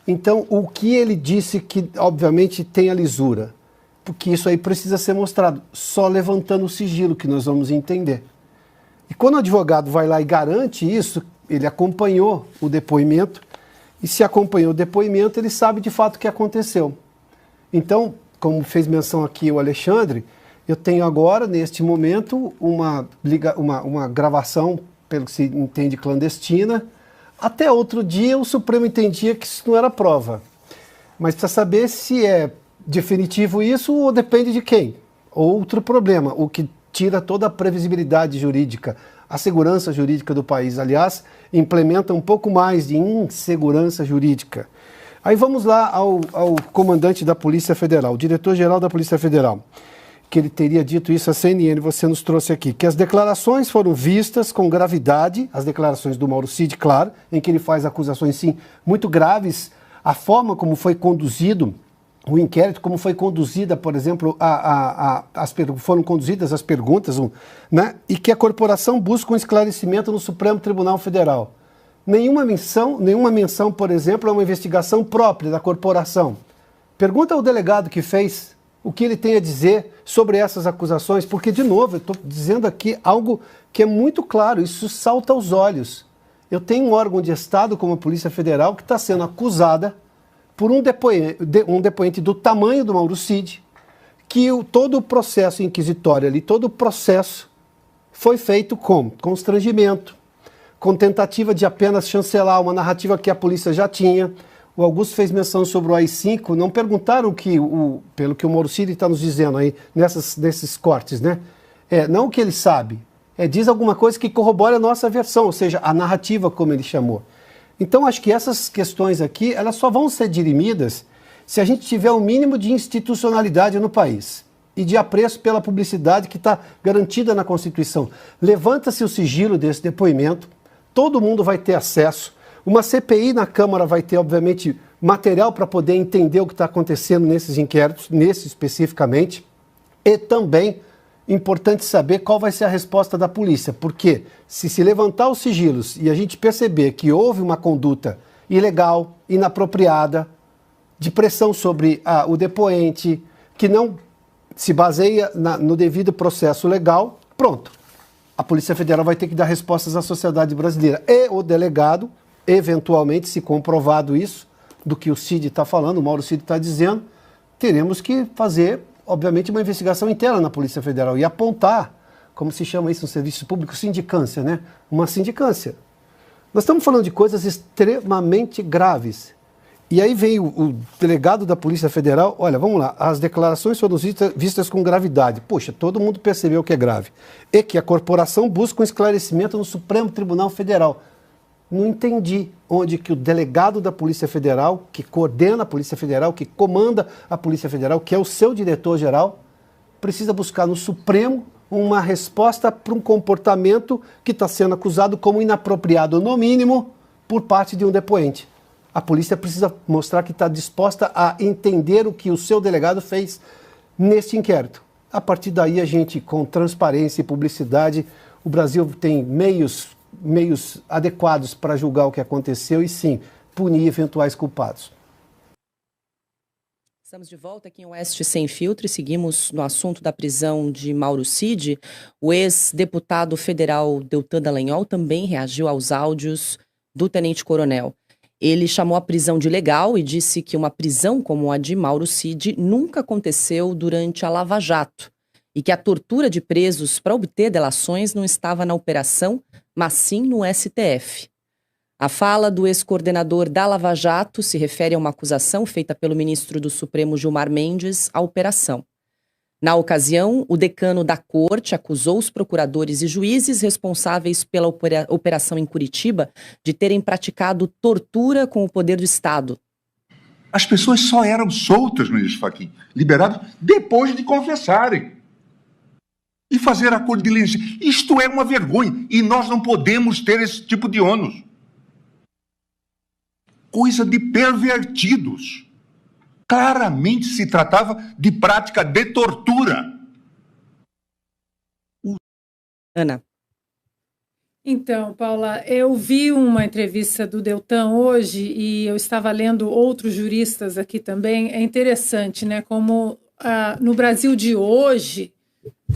Então, o que ele disse que, obviamente, tem a lisura? Porque isso aí precisa ser mostrado, só levantando o sigilo que nós vamos entender. E quando o advogado vai lá e garante isso, ele acompanhou o depoimento, e se acompanhou o depoimento, ele sabe de fato o que aconteceu. Então, como fez menção aqui o Alexandre, eu tenho agora, neste momento, uma gravação, pelo que se entende, clandestina. Até outro dia, o Supremo entendia que isso não era prova. Mas precisa saber se é definitivo isso ou depende de quem. Outro problema, o que tira toda a previsibilidade jurídica, a segurança jurídica do país, aliás, implementa um pouco mais de insegurança jurídica. Aí vamos lá ao comandante da Polícia Federal, o diretor-geral da Polícia Federal, que ele teria dito isso à CNN, você nos trouxe aqui, que as declarações foram vistas com gravidade, as declarações do Mauro Cid, claro, em que ele faz acusações, sim, muito graves, a forma como foi conduzido o inquérito, como foi conduzida, por exemplo, foram conduzidas as perguntas, né? E que a corporação busca um esclarecimento no Supremo Tribunal Federal. Nenhuma menção, por exemplo, a uma investigação própria da corporação. Pergunta ao delegado que fez o que ele tem a dizer sobre essas acusações, porque, de novo, eu estou dizendo aqui algo que é muito claro, isso salta aos olhos. Eu tenho um órgão de Estado, como a Polícia Federal, que está sendo acusada por um depoente do tamanho do Mauro Cid, que todo o processo inquisitório ali, todo o processo foi feito com constrangimento, com tentativa de apenas chancelar uma narrativa que a polícia já tinha. O Augusto fez menção sobre o AI-5, não perguntaram pelo que o Mauro Cid está nos dizendo aí, nesses cortes, né? Não o que ele sabe, diz alguma coisa que corrobora a nossa versão, ou seja, a narrativa, como ele chamou. Então, acho que essas questões aqui, elas só vão ser dirimidas se a gente tiver um mínimo de institucionalidade no país e de apreço pela publicidade que está garantida na Constituição. Levanta-se o sigilo desse depoimento, todo mundo vai ter acesso, uma CPI na Câmara vai ter, obviamente, material para poder entender o que está acontecendo nesses inquéritos, nesse especificamente, e também importante saber qual vai ser a resposta da polícia, porque se levantar os sigilos e a gente perceber que houve uma conduta ilegal, inapropriada, de pressão sobre o depoente, que não se baseia no devido processo legal, pronto. A Polícia Federal vai ter que dar respostas à sociedade brasileira. E o delegado, eventualmente, se comprovado isso, do que o Cid está falando, o Mauro Cid está dizendo, teremos que fazer, obviamente, uma investigação interna na Polícia Federal e apontar, como se chama isso no serviço público, sindicância, né? Uma sindicância. Nós estamos falando de coisas extremamente graves. E aí vem o delegado da Polícia Federal, olha, vamos lá, as declarações foram vistas com gravidade. Poxa, todo mundo percebeu que é grave. E que a corporação busca um esclarecimento no Supremo Tribunal Federal. Não entendi onde que o delegado da Polícia Federal, que coordena a Polícia Federal, que comanda a Polícia Federal, que é o seu diretor-geral, precisa buscar no Supremo uma resposta para um comportamento que está sendo acusado como inapropriado, no mínimo, por parte de um depoente. A polícia precisa mostrar que está disposta a entender o que o seu delegado fez neste inquérito. A partir daí, a gente, com transparência e publicidade, o Brasil tem meios adequados para julgar o que aconteceu e, sim, punir eventuais culpados. Estamos de volta aqui em Oeste Sem Filtro e seguimos no assunto da prisão de Mauro Cid. O ex-deputado federal Deltan Dallagnol também reagiu aos áudios do tenente-coronel. Ele chamou a prisão de ilegal e disse que uma prisão como a de Mauro Cid nunca aconteceu durante a Lava Jato e que a tortura de presos para obter delações não estava na operação, mas sim no STF. A fala do ex-coordenador da Lava Jato se refere a uma acusação feita pelo ministro do Supremo Gilmar Mendes à operação. Na ocasião, o decano da corte acusou os procuradores e juízes responsáveis pela operação em Curitiba de terem praticado tortura com o poder do Estado. As pessoas só eram soltas, ministro Fachin, liberadas depois de confessarem e fazer acordo de diligência. Isto é uma vergonha e nós não podemos ter esse tipo de ônus. Coisa de pervertidos. Claramente se tratava de prática de tortura. Ana. Então, Paula, eu vi uma entrevista do Deltan hoje e eu estava lendo outros juristas aqui também. É interessante, né? Como no Brasil de hoje,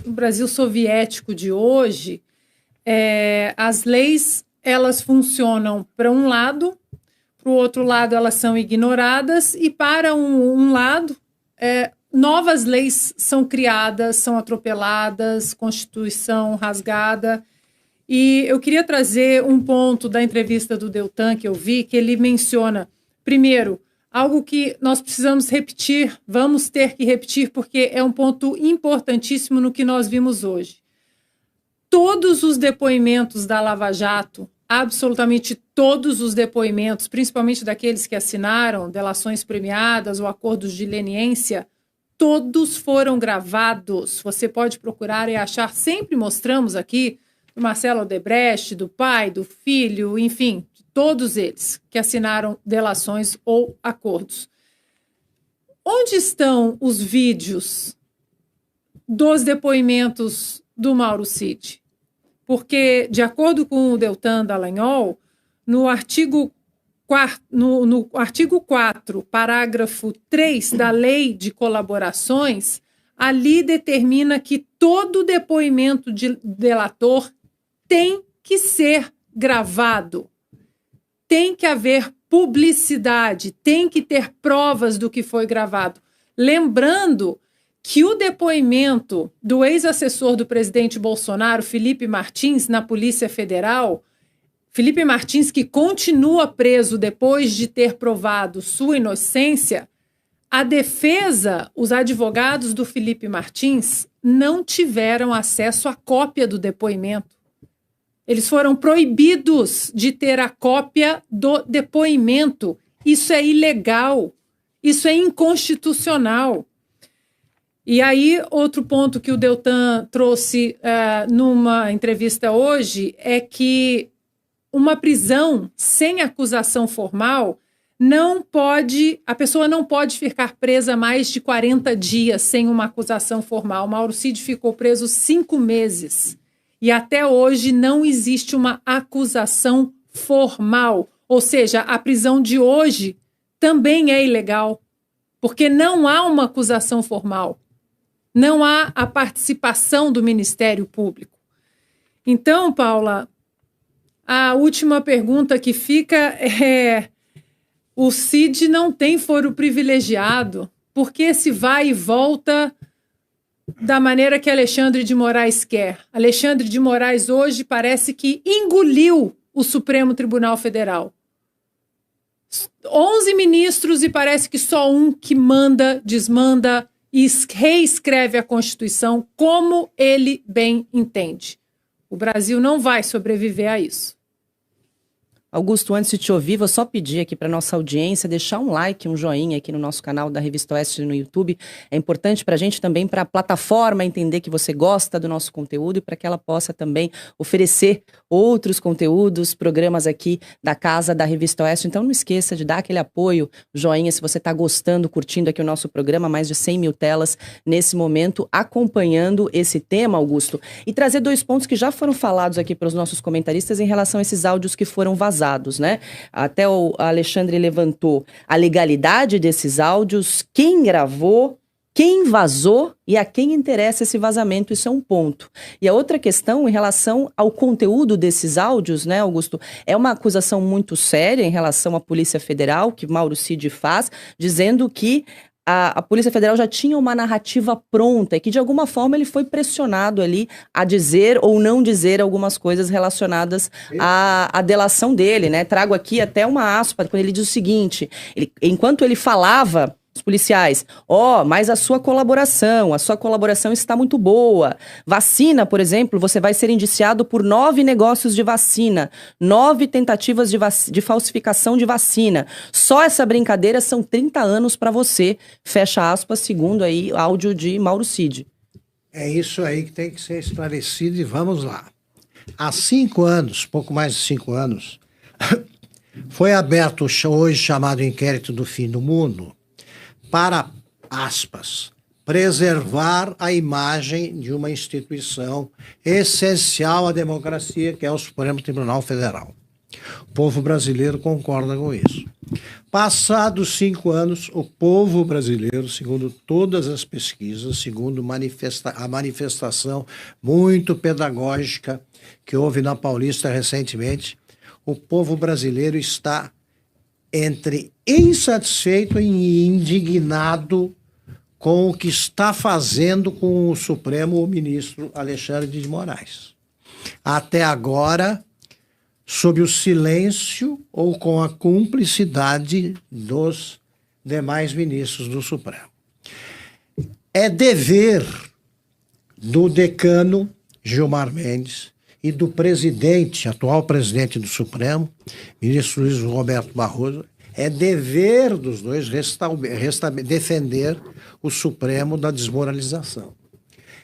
no Brasil soviético de hoje, as leis elas funcionam para um lado, para o outro lado elas são ignoradas e para um lado novas leis são criadas, são atropeladas, Constituição rasgada. E eu queria trazer um ponto da entrevista do Deltan que eu vi, que ele menciona, primeiro, algo que nós precisamos repetir, vamos ter que repetir, porque é um ponto importantíssimo no que nós vimos hoje. Todos os depoimentos da Lava Jato, absolutamente todos os depoimentos, principalmente daqueles que assinaram delações premiadas ou acordos de leniência, todos foram gravados. Você pode procurar e achar, sempre mostramos aqui, do Marcelo Odebrecht, do pai, do filho, enfim, todos eles que assinaram delações ou acordos. Onde estão os vídeos dos depoimentos do Mauro Cid? Porque, de acordo com o Deltan Dallagnol, no artigo 4, parágrafo 3 da Lei de Colaborações, ali determina que todo depoimento de delator tem que ser gravado, tem que haver publicidade, tem que ter provas do que foi gravado. Lembrando que o depoimento do ex-assessor do presidente Bolsonaro, Felipe Martins, na Polícia Federal, Felipe Martins, que continua preso depois de ter provado sua inocência, a defesa, os advogados do Felipe Martins, não tiveram acesso à cópia do depoimento. Eles foram proibidos de ter a cópia do depoimento. Isso é ilegal, isso é inconstitucional. E aí, outro ponto que o Deltan trouxe numa entrevista hoje é que uma prisão sem acusação formal a pessoa não pode ficar presa mais de 40 dias sem uma acusação formal. Mauro Cid ficou preso 5 meses e até hoje não existe uma acusação formal. Ou seja, a prisão de hoje também é ilegal, porque não há uma acusação formal. Não há a participação do Ministério Público. Então, Paula, a última pergunta que fica é: o Cid não tem foro privilegiado, porque esse vai e volta da maneira que Alexandre de Moraes quer. Alexandre de Moraes hoje parece que engoliu o Supremo Tribunal Federal. 11 ministros e parece que só um que manda, desmanda e reescreve a Constituição como ele bem entende. O Brasil não vai sobreviver a isso. Augusto, antes de te ouvir, vou só pedir aqui para nossa audiência deixar um like, um joinha aqui no nosso canal da Revista Oeste no YouTube. É importante para a gente também, para a plataforma entender que você gosta do nosso conteúdo e para que ela possa também oferecer outros conteúdos, programas aqui da casa da Revista Oeste. Então não esqueça de dar aquele apoio, joinha, se você está gostando, curtindo aqui o nosso programa, mais de 100 mil telas nesse momento, acompanhando esse tema, Augusto. E trazer 2 pontos que já foram falados aqui pelos nossos comentaristas em relação a esses áudios que foram vazados. Né? Até o Alexandre levantou a legalidade desses áudios, quem gravou quem vazou e a quem interessa esse vazamento, isso é um ponto. E a outra questão, em relação ao conteúdo desses áudios, né, Augusto, é uma acusação muito séria em relação à Polícia Federal, que Mauro Cid faz, dizendo que a Polícia Federal já tinha uma narrativa pronta e que, de alguma forma, ele foi pressionado ali a dizer ou não dizer algumas coisas relacionadas à delação dele, né? Trago aqui até uma aspa, quando ele diz o seguinte, enquanto ele falava, os policiais, mas a sua colaboração está muito boa. Vacina, por exemplo, você vai ser indiciado por 9 negócios de vacina, 9 tentativas de falsificação de vacina. Só essa brincadeira são 30 anos para você, fecha aspas, segundo aí áudio de Mauro Cid. É isso aí que tem que ser esclarecido e vamos lá. Há 5 anos, pouco mais de 5 anos, foi aberto o hoje chamado Inquérito do Fim do Mundo, para, aspas, preservar a imagem de uma instituição essencial à democracia, que é o Supremo Tribunal Federal. O povo brasileiro concorda com isso. Passados 5 anos, o povo brasileiro, segundo todas as pesquisas, segundo a manifestação muito pedagógica que houve na Paulista recentemente, o povo brasileiro está entre insatisfeito e indignado com o que está fazendo com o Supremo o ministro Alexandre de Moraes. Até agora, sob o silêncio ou com a cumplicidade dos demais ministros do Supremo. É dever do decano Gilmar Mendes e do presidente, atual presidente do Supremo, ministro Luiz Roberto Barroso, é dever dos dois defender o Supremo da desmoralização.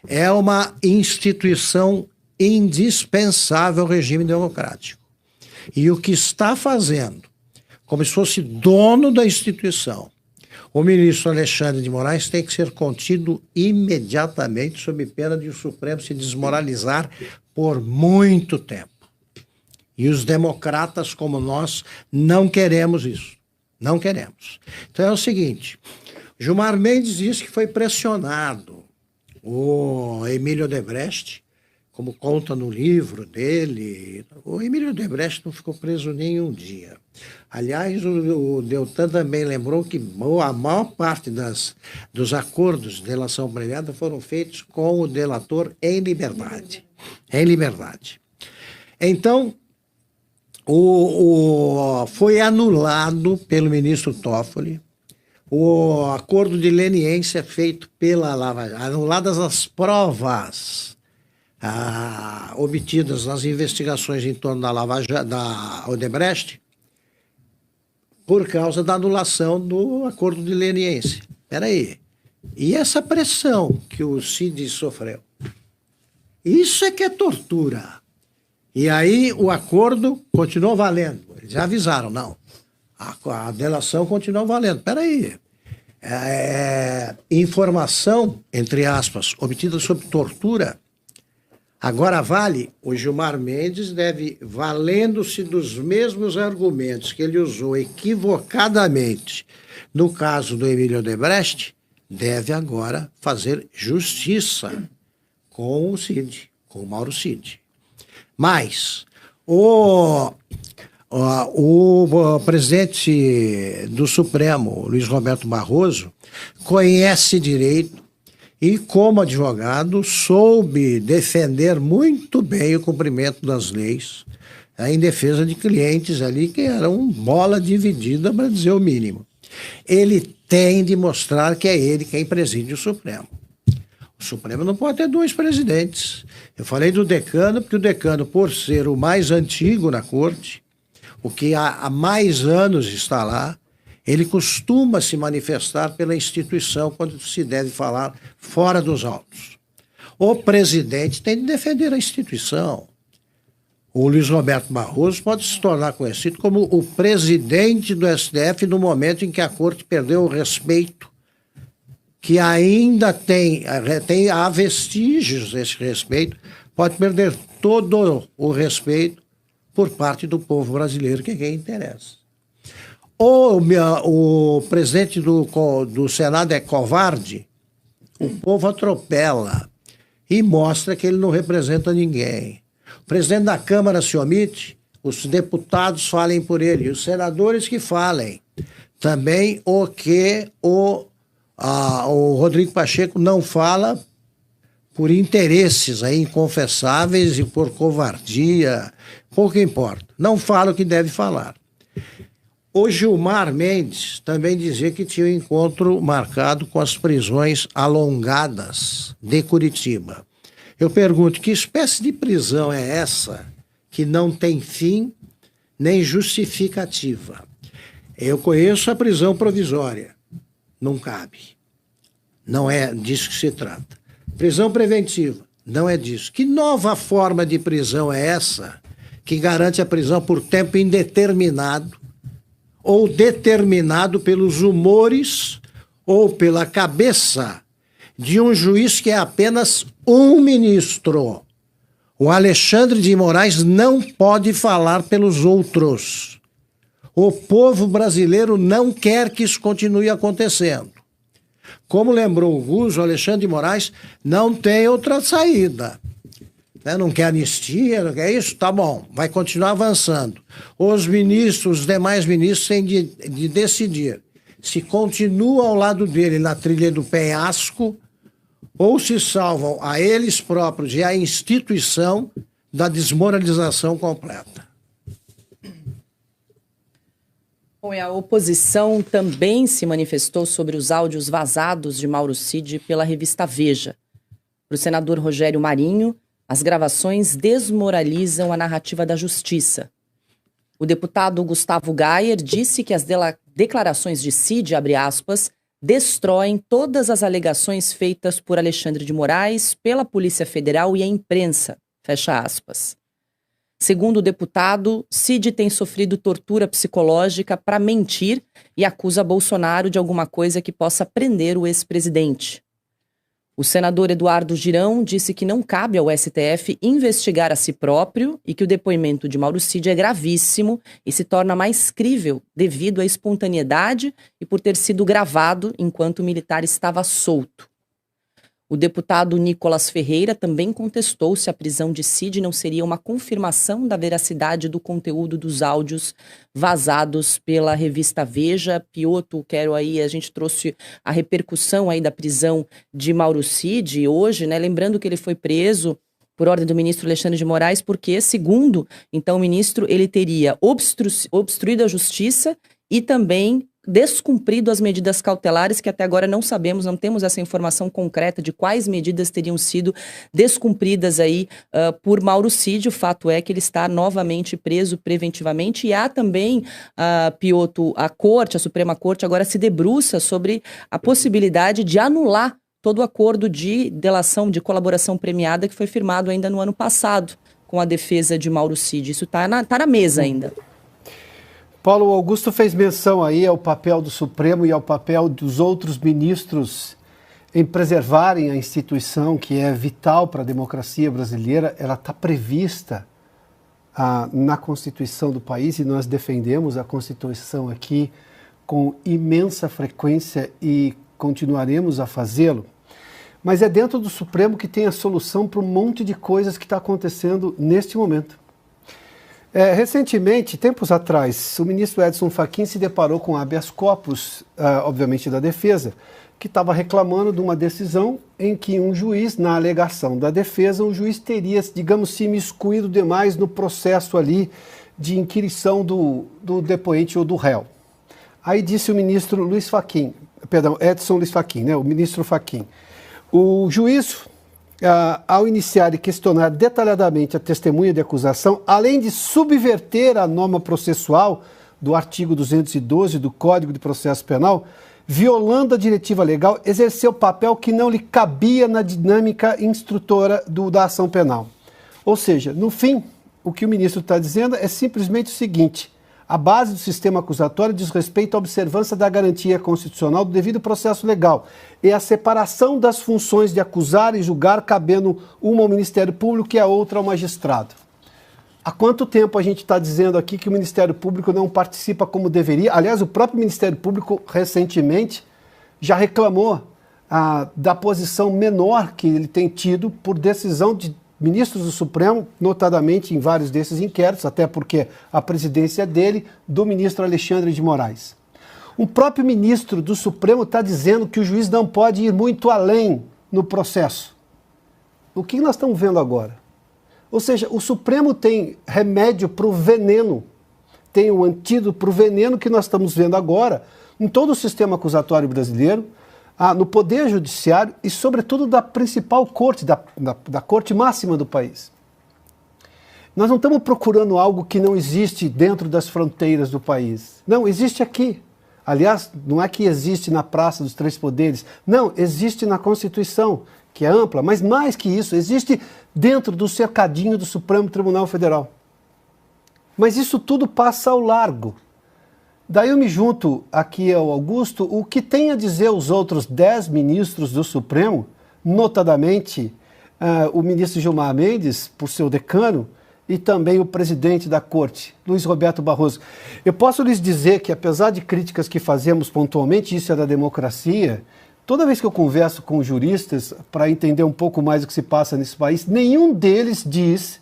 É uma instituição indispensável ao regime democrático. E o que está fazendo, como se fosse dono da instituição, o ministro Alexandre de Moraes tem que ser contido imediatamente sob pena de o Supremo se desmoralizar por muito tempo. E os democratas como nós não queremos isso. Não queremos. Então é o seguinte, Gilmar Mendes disse que foi pressionado. O Emílio Odebrecht, como conta no livro dele, o Emílio Odebrecht não ficou preso nem um dia. Aliás, o Deltan também lembrou que a maior parte dos acordos de delação premiada foram feitos com o delator em liberdade. Em liberdade. Então, foi anulado pelo ministro Toffoli o acordo de leniência feito pela Lava Jato, anuladas as provas obtidas nas investigações em torno da Lava Jato, da Odebrecht, por causa da anulação do acordo de leniência. Espera aí. E essa pressão que o Cid sofreu? Isso é que é tortura. E aí o acordo continuou valendo. Eles já avisaram, não. A delação continuou valendo. Espera aí. Informação, entre aspas, obtida sob tortura, agora vale. O Gilmar Mendes deve, valendo-se dos mesmos argumentos que ele usou equivocadamente no caso do Emílio Odebrecht, deve agora fazer justiça com o Cid, com o Mauro Cid. Mas o presidente do Supremo, Luiz Roberto Barroso, conhece direito e, como advogado, soube defender muito bem o cumprimento das leis em defesa de clientes ali que eram bola dividida, para dizer o mínimo. Ele tem de mostrar que é ele quem preside o Supremo. O Supremo não pode ter 2 presidentes. Eu falei do decano, porque o decano, por ser o mais antigo na corte, o que há mais anos está lá, ele costuma se manifestar pela instituição quando se deve falar fora dos autos. O presidente tem de defender a instituição. O Luiz Roberto Barroso pode se tornar conhecido como o presidente do STF no momento em que a corte perdeu o respeito, que ainda há vestígios desse respeito, pode perder todo o respeito por parte do povo brasileiro, que é quem interessa. O presidente do Senado é covarde? O povo atropela e mostra que ele não representa ninguém. O presidente da Câmara se omite, os deputados falem por ele, os senadores que falem. Também o que o Rodrigo Pacheco não fala por interesses aí inconfessáveis e por covardia, pouco importa. Não fala o que deve falar. O Gilmar Mendes também dizia que tinha um encontro marcado com as prisões alongadas de Curitiba. Eu pergunto, que espécie de prisão é essa que não tem fim nem justificativa? Eu conheço a prisão provisória. Não cabe. Não é disso que se trata. Prisão preventiva. Não é disso. Que nova forma de prisão é essa que garante a prisão por tempo indeterminado ou determinado pelos humores ou pela cabeça de um juiz que é apenas um ministro? O Alexandre de Moraes não pode falar pelos outros. O povo brasileiro não quer que isso continue acontecendo. Como lembrou o Gus, o Alexandre de Moraes não tem outra saída. Não quer anistia, não quer isso? Tá bom, vai continuar avançando. Os ministros, os demais ministros têm de decidir se continuam ao lado dele na trilha do penhasco ou se salvam a eles próprios e a instituição da desmoralização completa. Bom, e a oposição também se manifestou sobre os áudios vazados de Mauro Cid pela revista Veja. Para o senador Rogério Marinho, as gravações desmoralizam a narrativa da justiça. O deputado Gustavo Gayer disse que as declarações de Cid, abre aspas, destroem todas as alegações feitas por Alexandre de Moraes, pela Polícia Federal e a imprensa, fecha aspas. Segundo o deputado, Cid tem sofrido tortura psicológica para mentir e acusa Bolsonaro de alguma coisa que possa prender o ex-presidente. O senador Eduardo Girão disse que não cabe ao STF investigar a si próprio e que o depoimento de Mauro Cid é gravíssimo e se torna mais crível devido à espontaneidade e por ter sido gravado enquanto o militar estava solto. O deputado Nicolas Ferreira também contestou se a prisão de Cid não seria uma confirmação da veracidade do conteúdo dos áudios vazados pela revista Veja. Piotto, a gente trouxe a repercussão aí da prisão de Mauro Cid hoje, né? Lembrando que ele foi preso por ordem do ministro Alexandre de Moraes porque, segundo, então, o ministro, ele teria obstruído a justiça e também descumprido as medidas cautelares, que até agora não sabemos, não temos essa informação concreta de quais medidas teriam sido descumpridas aí por Mauro Cid. O fato é que ele está novamente preso preventivamente e há também, Piotto, a Suprema Corte agora se debruça sobre a possibilidade de anular todo o acordo de delação, de colaboração premiada que foi firmado ainda no ano passado com a defesa de Mauro Cid. Isso está na mesa ainda. Paulo Augusto fez menção aí ao papel do Supremo e ao papel dos outros ministros em preservarem a instituição que é vital para a democracia brasileira. Ela está prevista na Constituição do país e nós defendemos a Constituição aqui com imensa frequência e continuaremos a fazê-lo. Mas é dentro do Supremo que tem a solução para um monte de coisas que está acontecendo neste momento. Recentemente, tempos atrás, o ministro Edson Fachin se deparou com habeas corpus, obviamente da defesa, que estava reclamando de uma decisão em que um juiz, na alegação da defesa, um juiz teria, digamos, se imiscuído demais no processo ali de inquirição do depoente ou do réu. Aí disse o ministro Edson Luiz Fachin, né, o ministro Fachin, o juiz, ao iniciar e questionar detalhadamente a testemunha de acusação, além de subverter a norma processual do artigo 212 do Código de Processo Penal, violando a diretiva legal, exerceu papel que não lhe cabia na dinâmica instrutora da ação penal. Ou seja, no fim, o que o ministro está dizendo é simplesmente o seguinte: a base do sistema acusatório diz respeito à observância da garantia constitucional do devido processo legal e a separação das funções de acusar e julgar, cabendo uma ao Ministério Público e a outra ao magistrado. Há quanto tempo a gente está dizendo aqui que o Ministério Público não participa como deveria? Aliás, o próprio Ministério Público recentemente já reclamou da posição menor que ele tem tido por decisão de ministros do Supremo, notadamente em vários desses inquéritos, até porque a presidência é dele, do ministro Alexandre de Moraes. O próprio ministro do Supremo está dizendo que o juiz não pode ir muito além no processo. O que nós estamos vendo agora? Ou seja, o Supremo tem remédio para o veneno, tem o antídoto para o veneno que nós estamos vendo agora em todo o sistema acusatório brasileiro, no Poder Judiciário e, sobretudo, da principal corte, da corte máxima do país. Nós não estamos procurando algo que não existe dentro das fronteiras do país. Não, existe aqui. Aliás, não é que existe na Praça dos Três Poderes. Não, existe na Constituição, que é ampla, mas mais que isso, existe dentro do cercadinho do Supremo Tribunal Federal. Mas isso tudo passa ao largo. Daí eu me junto aqui ao Augusto, o que tem a dizer os outros 10 ministros do Supremo, notadamente o ministro Gilmar Mendes, por seu decano, e também o presidente da Corte, Luiz Roberto Barroso. Eu posso lhes dizer que, apesar de críticas que fazemos pontualmente, isso é da democracia, toda vez que eu converso com juristas para entender um pouco mais o que se passa nesse país, nenhum deles diz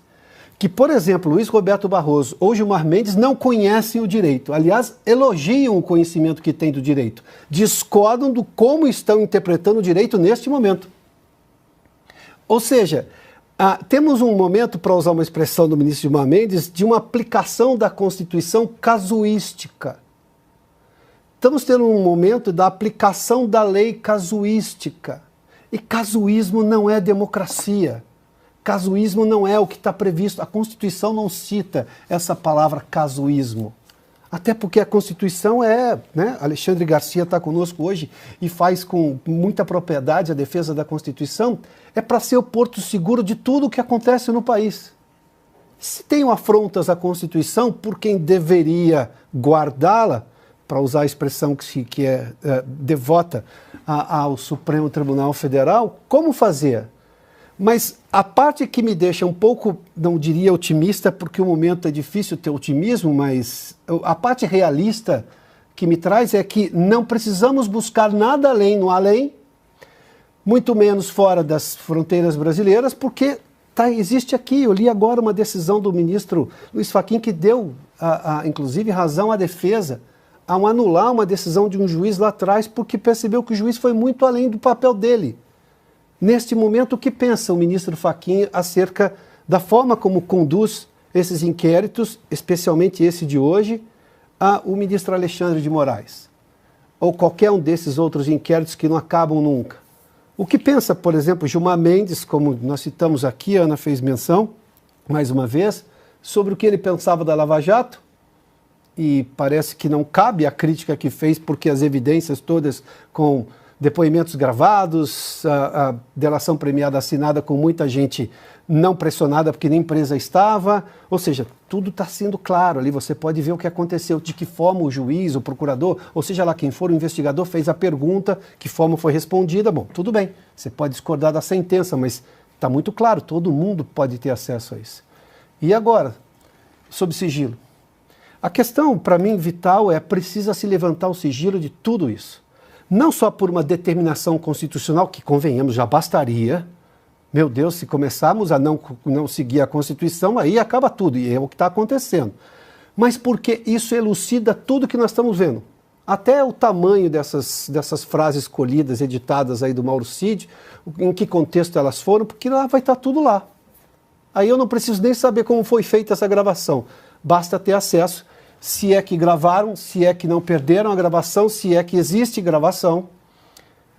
que, por exemplo, Luiz Roberto Barroso ou Gilmar Mendes não conhecem o direito. Aliás, elogiam o conhecimento que têm do direito. Discordam do como estão interpretando o direito neste momento. Ou seja, temos um momento, para usar uma expressão do ministro Gilmar Mendes, de uma aplicação da Constituição casuística. Estamos tendo um momento da aplicação da lei casuística. E casuísmo não é democracia. Casuísmo não é o que está previsto. A Constituição não cita essa palavra casuísmo. Até porque a Constituição Alexandre Garcia está conosco hoje e faz com muita propriedade a defesa da Constituição, é para ser o porto seguro de tudo o que acontece no país. Se tem afrontas à Constituição por quem deveria guardá-la, para usar a expressão que é devota ao Supremo Tribunal Federal, como fazer? Mas a parte que me deixa um pouco, não diria otimista, porque o momento é difícil ter otimismo, mas a parte realista que me traz é que não precisamos buscar nada além no além, muito menos fora das fronteiras brasileiras, porque existe aqui, eu li agora uma decisão do ministro Luiz Fachin que deu, inclusive, razão à defesa ao anular uma decisão de um juiz lá atrás, porque percebeu que o juiz foi muito além do papel dele. Neste momento, o que pensa o ministro Fachin acerca da forma como conduz esses inquéritos, especialmente esse de hoje, o ministro Alexandre de Moraes? Ou qualquer um desses outros inquéritos que não acabam nunca? O que pensa, por exemplo, Gilmar Mendes, como nós citamos aqui, a Ana fez menção, mais uma vez, sobre o que ele pensava da Lava Jato? E parece que não cabe a crítica que fez, porque as evidências todas com depoimentos gravados, a delação premiada assinada com muita gente não pressionada porque nem presa estava, ou seja, tudo está sendo claro ali, você pode ver o que aconteceu, de que forma o juiz, o procurador, ou seja lá quem for, o investigador fez a pergunta, que forma foi respondida, bom, tudo bem, você pode discordar da sentença, mas está muito claro, todo mundo pode ter acesso a isso. E agora, sob sigilo? A questão, para mim, vital precisa se levantar o sigilo de tudo isso. Não só por uma determinação constitucional, que, convenhamos, já bastaria. Meu Deus, se começarmos a não seguir a Constituição, aí acaba tudo, e é o que está acontecendo. Mas porque isso elucida tudo que nós estamos vendo. Até o tamanho dessas frases escolhidas, editadas aí do Mauro Cid, em que contexto elas foram, porque lá vai estar tudo lá. Aí eu não preciso nem saber como foi feita essa gravação. Basta ter acesso, se é que gravaram, se é que não perderam a gravação, se é que existe gravação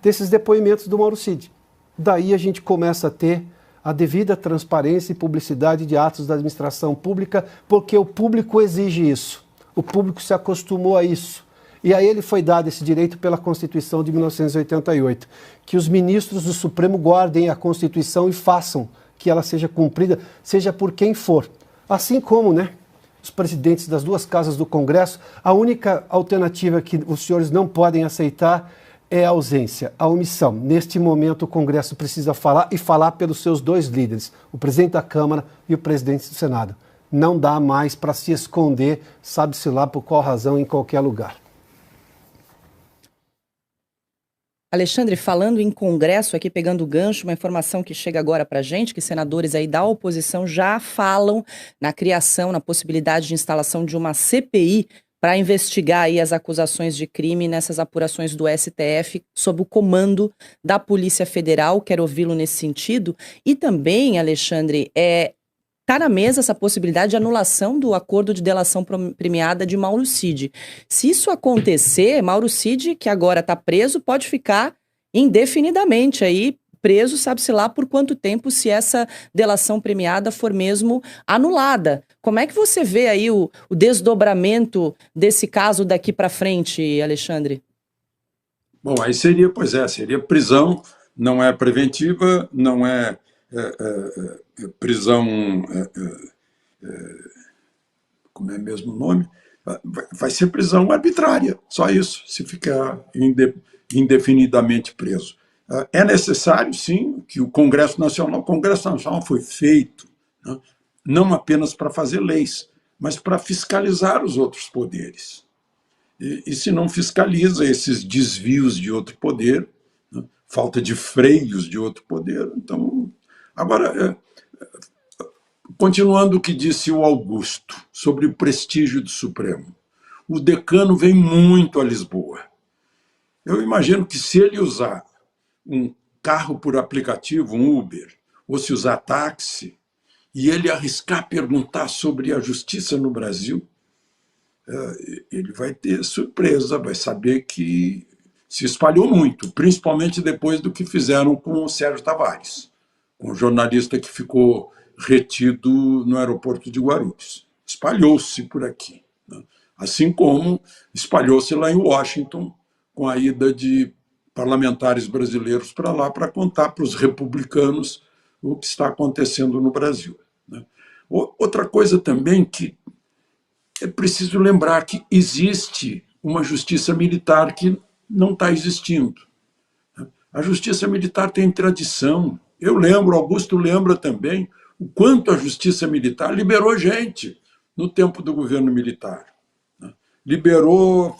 desses depoimentos do Mauro Cid. Daí a gente começa a ter a devida transparência e publicidade de atos da administração pública, porque o público exige isso. O público se acostumou a isso. E a ele foi dado esse direito pela Constituição de 1988. Que os ministros do Supremo guardem a Constituição e façam que ela seja cumprida, seja por quem for. Assim como, os presidentes das duas casas do Congresso, a única alternativa que os senhores não podem aceitar é a ausência, a omissão. Neste momento, o Congresso precisa falar e falar pelos seus dois líderes, o presidente da Câmara e o presidente do Senado. Não dá mais para se esconder, sabe-se lá por qual razão, em qualquer lugar. Alexandre, falando em Congresso, aqui pegando o gancho, uma informação que chega agora para a gente, que senadores aí da oposição já falam na criação, na possibilidade de instalação de uma CPI para investigar aí as acusações de crime nessas apurações do STF sob o comando da Polícia Federal. Quero ouvi-lo nesse sentido. E também, Alexandre, está na mesa essa possibilidade de anulação do acordo de delação premiada de Mauro Cid. Se isso acontecer, Mauro Cid, que agora está preso, pode ficar indefinidamente aí preso, sabe-se lá por quanto tempo, se essa delação premiada for mesmo anulada. Como é que você vê aí o desdobramento desse caso daqui para frente, Alexandre? Bom, aí seria prisão, não é preventiva, não é prisão, como é mesmo o nome? Vai ser prisão arbitrária, só isso, se ficar indefinidamente preso. É necessário, sim, que o Congresso Nacional foi feito, né, não apenas para fazer leis, mas para fiscalizar os outros poderes. E se não fiscaliza esses desvios de outro poder, né, falta de freios de outro poder, então... Agora, continuando o que disse o Augusto sobre o prestígio do Supremo, o decano vem muito a Lisboa. Eu imagino que se ele usar um carro por aplicativo, um Uber, ou se usar táxi, e ele arriscar perguntar sobre a justiça no Brasil, ele vai ter surpresa, vai saber que se espalhou muito, principalmente depois do que fizeram com o Sérgio Tavares, com o jornalista que ficou retido no aeroporto de Guarulhos. Espalhou-se por aqui, né? Assim como espalhou-se lá em Washington, com a ida de parlamentares brasileiros para lá para contar para os republicanos o que está acontecendo no Brasil, né? Outra coisa também que é preciso lembrar que existe uma justiça militar que não está existindo. A justiça militar tem tradição. Eu lembro, Augusto lembra também, o quanto a justiça militar liberou gente no tempo do governo militar. Liberou,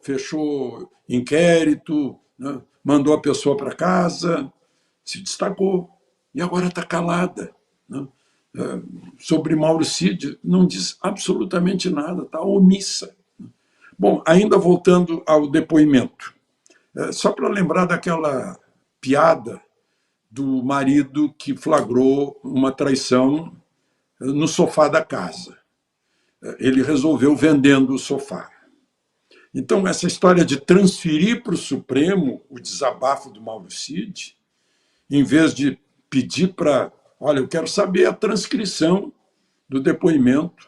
fechou inquérito, né? Mandou a pessoa para casa, se destacou, e agora está calada, né? Sobre Mauro Cid, não diz absolutamente nada, está omissa. Bom, ainda voltando ao depoimento, só para lembrar daquela piada do marido que flagrou uma traição no sofá da casa. Ele resolveu vendendo o sofá. Então, essa história de transferir para o Supremo o desabafo do Mauro Cid, em vez de pedir para... Olha, eu quero saber a transcrição do depoimento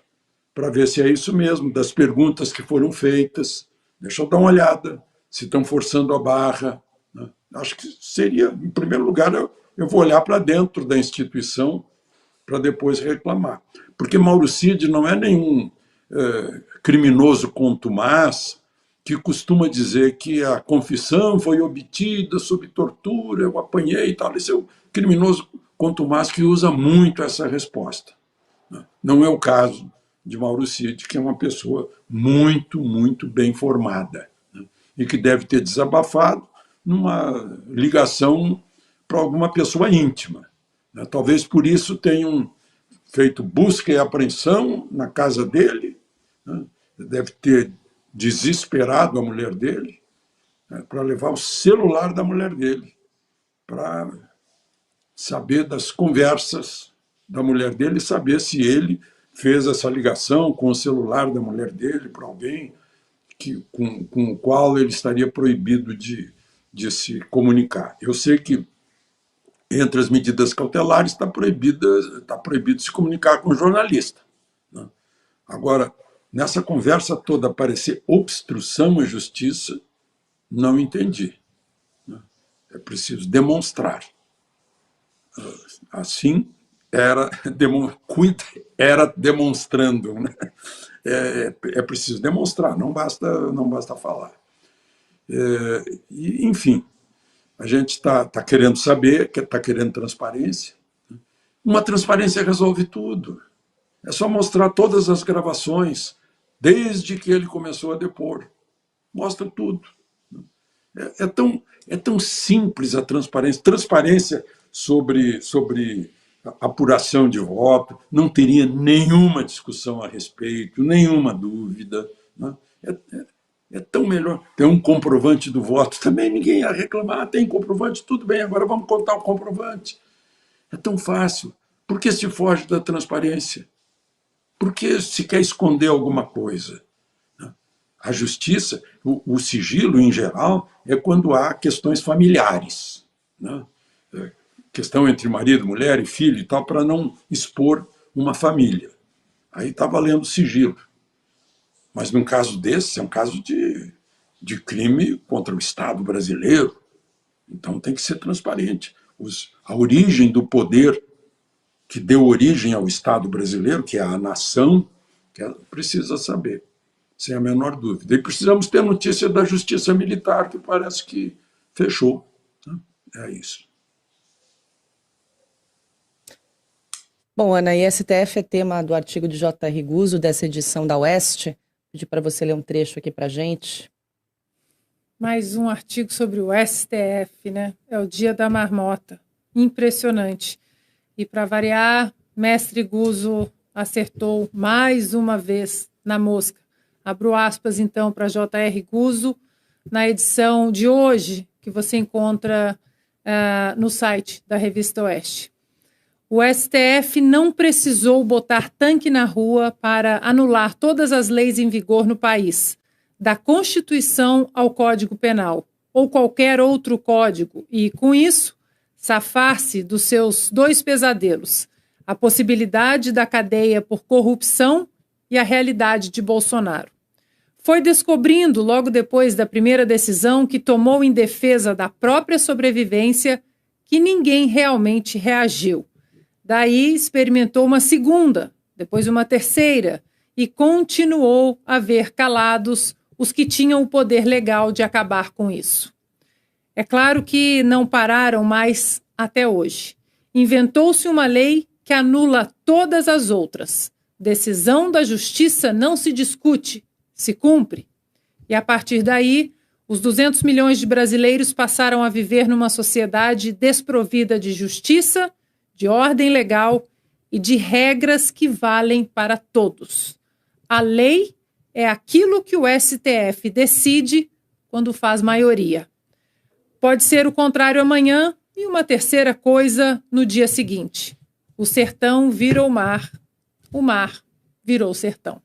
para ver se é isso mesmo, das perguntas que foram feitas. Deixa eu dar uma olhada, se estão forçando a barra, né? Acho que seria, em primeiro lugar, eu vou olhar para dentro da instituição para depois reclamar. Porque Mauro Cid não é nenhum criminoso contumaz que costuma dizer que a confissão foi obtida sob tortura, eu apanhei e tal. Esse é o criminoso contumaz que usa muito essa resposta. Não é o caso de Mauro Cid, que é uma pessoa muito, muito bem formada, né? E que deve ter desabafado numa ligação para alguma pessoa íntima, né? Talvez por isso tenham feito busca e apreensão na casa dele, né? Deve ter desesperado a mulher dele, né, para levar o celular da mulher dele, para saber das conversas da mulher dele e saber se ele fez essa ligação com o celular da mulher dele para alguém com o qual ele estaria proibido de se comunicar. Eu sei que entre as medidas cautelares está proibido se comunicar com o jornalista, né? Agora, nessa conversa toda aparecer obstrução à justiça, não entendi, né? É preciso demonstrar. Assim era demonstrando, né? É preciso demonstrar, não basta falar. E, enfim, a gente está querendo saber, está querendo transparência. Uma transparência resolve tudo. É só mostrar todas as gravações, desde que ele começou a depor. Mostra tudo. É tão simples a transparência. Transparência sobre apuração de voto, não teria nenhuma discussão a respeito, nenhuma dúvida. Né? É tão melhor. Tem um comprovante do voto, também ninguém ia reclamar. Tem comprovante, tudo bem, agora vamos contar o comprovante. É tão fácil. Por que se foge da transparência? Por que se quer esconder alguma coisa? A justiça, o sigilo, em geral, é quando há questões familiares. Né? Questão entre marido, mulher e filho e tal, para não expor uma família. Aí está valendo sigilo. Mas num caso desse, é um caso de crime contra o Estado brasileiro. Então tem que ser transparente. A origem do poder que deu origem ao Estado brasileiro, que é a nação, precisa saber, sem a menor dúvida. E precisamos ter notícia da justiça militar, que parece que fechou. É isso. Bom, Ana, e STF é tema do artigo de J.R. Guzzo, dessa edição da Oeste. Pedi para você ler um trecho aqui para a gente. Mais um artigo sobre o STF, né? É o dia da marmota. Impressionante. E para variar, mestre Guzzo acertou mais uma vez na mosca. Abro aspas, então, para J.R. Guzzo, na edição de hoje, que você encontra no site da Revista Oeste. O STF não precisou botar tanque na rua para anular todas as leis em vigor no país, da Constituição ao Código Penal, ou qualquer outro código, e, com isso, safar-se dos seus dois pesadelos, a possibilidade da cadeia por corrupção e a realidade de Bolsonaro. Foi descobrindo, logo depois da primeira decisão que tomou em defesa da própria sobrevivência, que ninguém realmente reagiu. Daí experimentou uma segunda, depois uma terceira, e continuou a ver calados os que tinham o poder legal de acabar com isso. É claro que não pararam mais até hoje. Inventou-se uma lei que anula todas as outras. Decisão da justiça não se discute, se cumpre. E a partir daí, os 200 milhões de brasileiros passaram a viver numa sociedade desprovida de justiça, de ordem legal e de regras que valem para todos. A lei é aquilo que o STF decide quando faz maioria. Pode ser o contrário amanhã e uma terceira coisa no dia seguinte. O sertão virou mar, o mar virou sertão.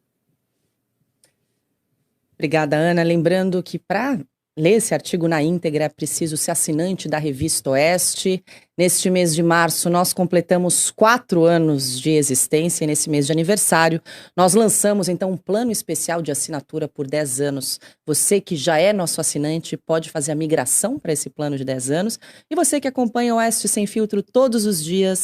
Obrigada, Ana. Lembrando que para ler esse artigo na íntegra é preciso ser assinante da Revista Oeste. Neste mês de março, nós completamos 4 anos de existência e nesse mês de aniversário, nós lançamos então um plano especial de assinatura por 10 anos. Você que já é nosso assinante pode fazer a migração para esse plano de 10 anos e você que acompanha o Oeste Sem Filtro todos os dias